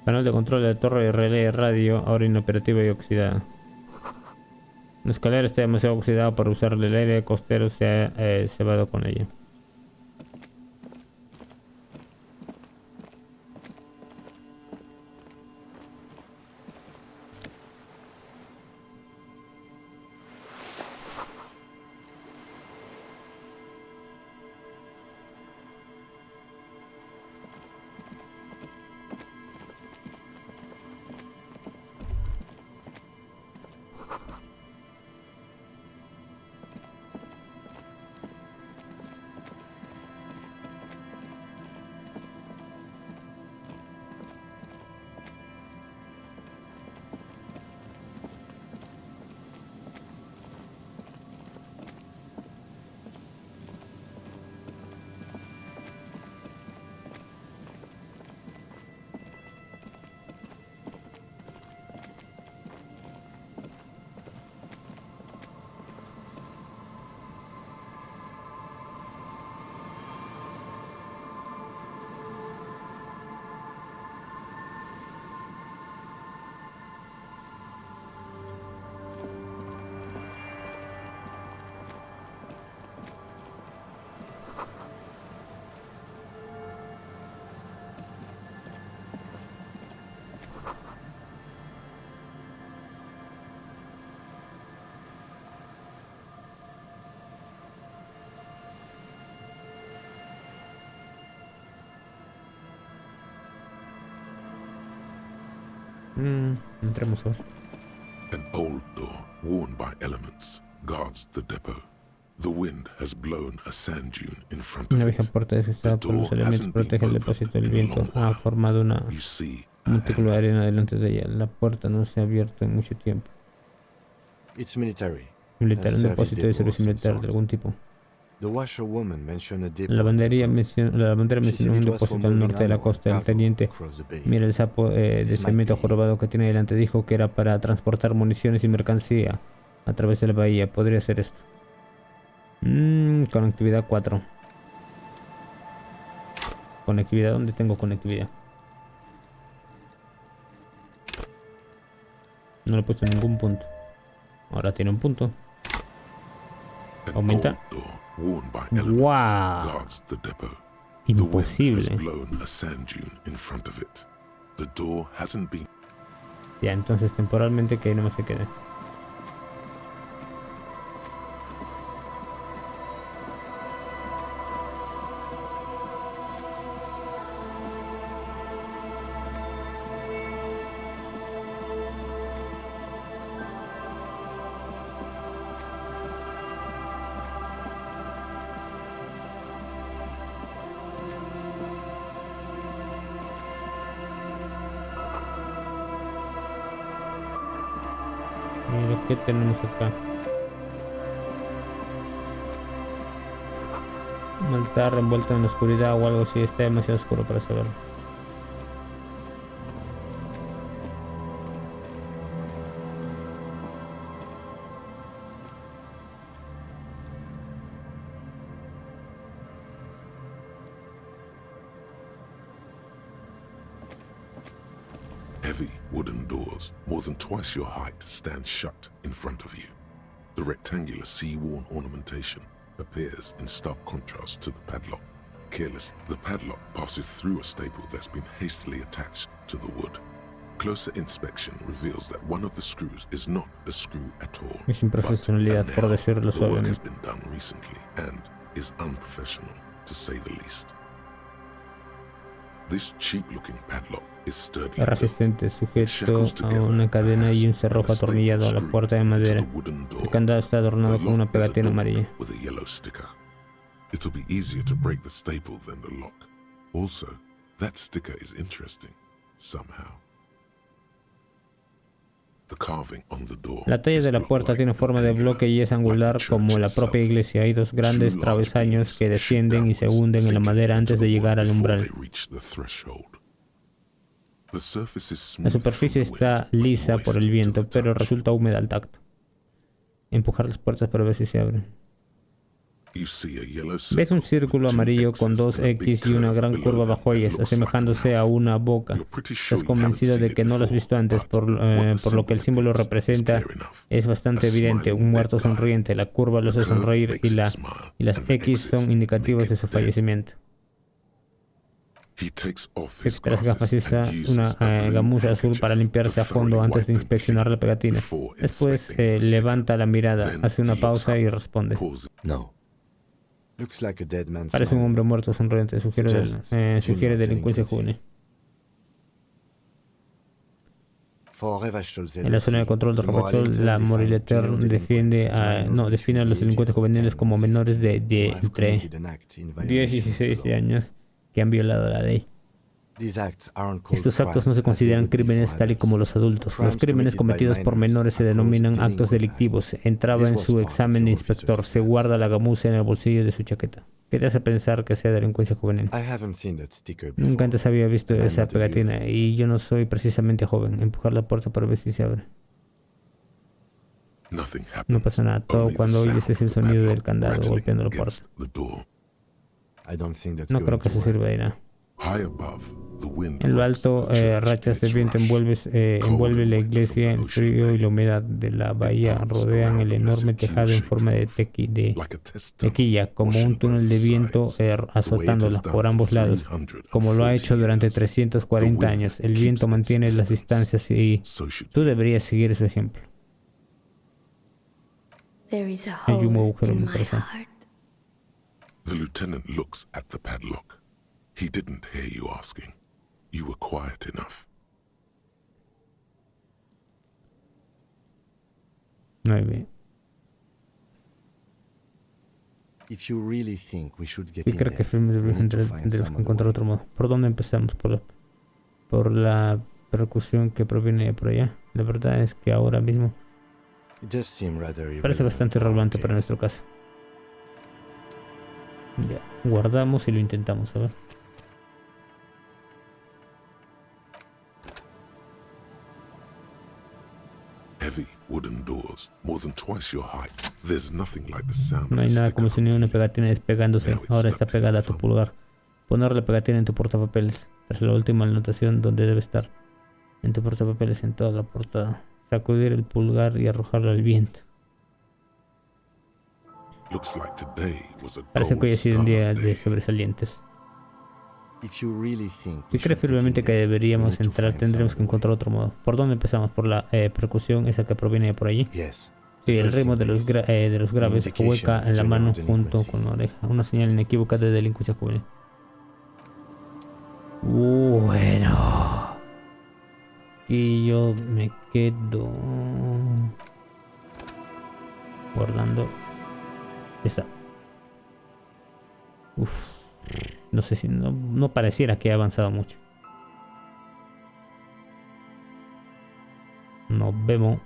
Panel de control de torre de relé de radio, ahora inoperativa y oxidada. La escalera está demasiado oxidada para usarle, el aire costero se ha cebado con ella. Entremos ahora. An old door, worn by elements, guards the depot. The wind has blown a sand dune in front of Una vieja it. puerta desgastada por los elementos protege el depósito del viento. Ha formado una You see a montículo de handle. arena delante de ella. La puerta no se ha abierto en mucho tiempo. It's military. Militar, un Service depósito de depot servicio of some militar de sort. algún tipo. The washerwoman mentioned a depot. La bandera mencionó She said un it was for depósito al moving norte de la iron costa. El cargo teniente, across the bay. mira el sapo de This might cemento be it. jorobado que tiene delante, dijo que era para transportar municiones y mercancía a través de la bahía. Podría ser esto. Conectividad 4. Conectividad, ¿dónde tengo conectividad? No lo he puesto en ningún punto. Ahora tiene un punto. An Aumenta. old door, worn by elements, Wow. guards the depot. The wind has Imposible. blown a sand dune in front of it. The door hasn't been. Ya, entonces temporalmente que ahí nomás se quede. Mira, ¿qué tenemos acá? Un altar envuelto en la oscuridad o algo así. Está demasiado oscuro para saberlo. Heavy wooden doors, more than twice your height, stand shut in front of you. The rectangular sea-worn ornamentation appears in stark contrast to the padlock. Careless, the padlock passes through a staple that's been hastily attached to the wood. Closer inspection reveals that one of the screws is not a screw at all. Es improfesionalidad, but a por nail. decirlo The work has suavemente. been done recently and is unprofessional, to say the least. This cheap-looking padlock is sturdy. Es resistente, sujeto a una cadena y un cerrojo atornillado a la puerta de madera. El candado está adornado con una pegatina amarilla. With a yellow sticker. It'll be easier to break the staple than the lock. Also, that sticker is interesting, somehow. The carving on the door La talla is de la puerta block-like tiene forma de and bloque y es angular, angular like the como church la propia itself. iglesia. Hay dos grandes Two large travesaños beams que shoot descienden y se downwards, hunden en la sinking madera into antes de the llegar wood al before umbral. they reach the threshold. The surface is La smooth from superficie the wind, está but lisa por moist el to the viento, pero touch. resulta húmeda al tacto. Empujar las puertas para ver si se abren. You see a yellow Ves un circle with círculo two amarillo con X's dos and a big X y una curve gran below curva them bajo that ellas, looks like a asemejándose a mouth. una boca. You're pretty Estás sure you haven't convencido seen de it que no lo has before, visto antes, but por lo que el symbol símbolo depicts is representa clear enough. es bastante A evidente. Un smiling muerto dead guy. sonriente. La curva lo The hace curve sonreír makes it smile, y las and the X son X's indicativas make de it su dead. fallecimiento. He takes off Se his quita las gafas y glasses usa and una uses a blue gamuza azul handkerchief para limpiarse to a fondo thoroughly antes de wipe them inspeccionar clean la pegatina. before Después inspecting the sticker. levanta la mirada, Then hace una he looks pausa up, y responde. pauses. No. Looks like a dead man Parece un smiling. hombre muerto sonriente. Sugiere Junior delincuencia delinquency. juvenil. For Revachol En la zona de control de Ravachol, la Morilleter define a los delincuentes juveniles como menores de entre 10 y 16 años que han violado la ley. Estos actos no se consideran crímenes tal y como los adultos. Los crímenes cometidos por menores se denominan actos delictivos. Entraba en su examen de inspector. Se guarda la gamuza en el bolsillo de su chaqueta. ¿Qué te hace pensar que sea delincuencia juvenil? Nunca antes había visto esa pegatina y yo no soy precisamente joven. Empujar la puerta para ver si se abre. No pasa nada. Todo cuando oyes es el sonido del candado golpeando la puerta. No creo que eso sirva de nada. En lo alto, rachas de viento envuelve la iglesia, el frío y la humedad de la bahía rodean el enorme tejado en forma de tequilla, como un túnel de viento azotándola por ambos lados, como lo ha hecho durante 340 años. El viento mantiene las distancias y tú deberías seguir su ejemplo. Hay un agujero en mi corazón. The lieutenant looks at the padlock. He didn't hear you asking. You were quiet enough. 9. Si creo que tendremos que encontrar otro modo. ¿Por dónde empezamos? Por la percusión que proviene de por allá. La verdad es que ahora mismo parece bastante relevante para nuestro caso. Ya, guardamos y lo intentamos, a ver. Heavy wooden doors, more than twice your height. There's nothing like the sound No of hay a nada sticker como si una pegatina despegándose. Ahora está pegada a tu pulgar. Poner la pegatina en tu portapapeles. Tras la última anotación donde debe estar. En tu portapapeles en toda la portada. Sacudir el pulgar y arrojarlo al viento. Parece que hoy ha sido un día de sobresalientes. Si crees firmemente que deberíamos entrar, tendremos que encontrar otro modo. ¿Por dónde empezamos? ¿Por la percusión esa que proviene de por allí? Sí, el ritmo de los graves hueca en la mano junto con la oreja. Una señal inequívoca de delincuencia juvenil. Bueno. Y yo me quedo guardando. Ya está. No sé si no pareciera que haya avanzado mucho. Nos vemos.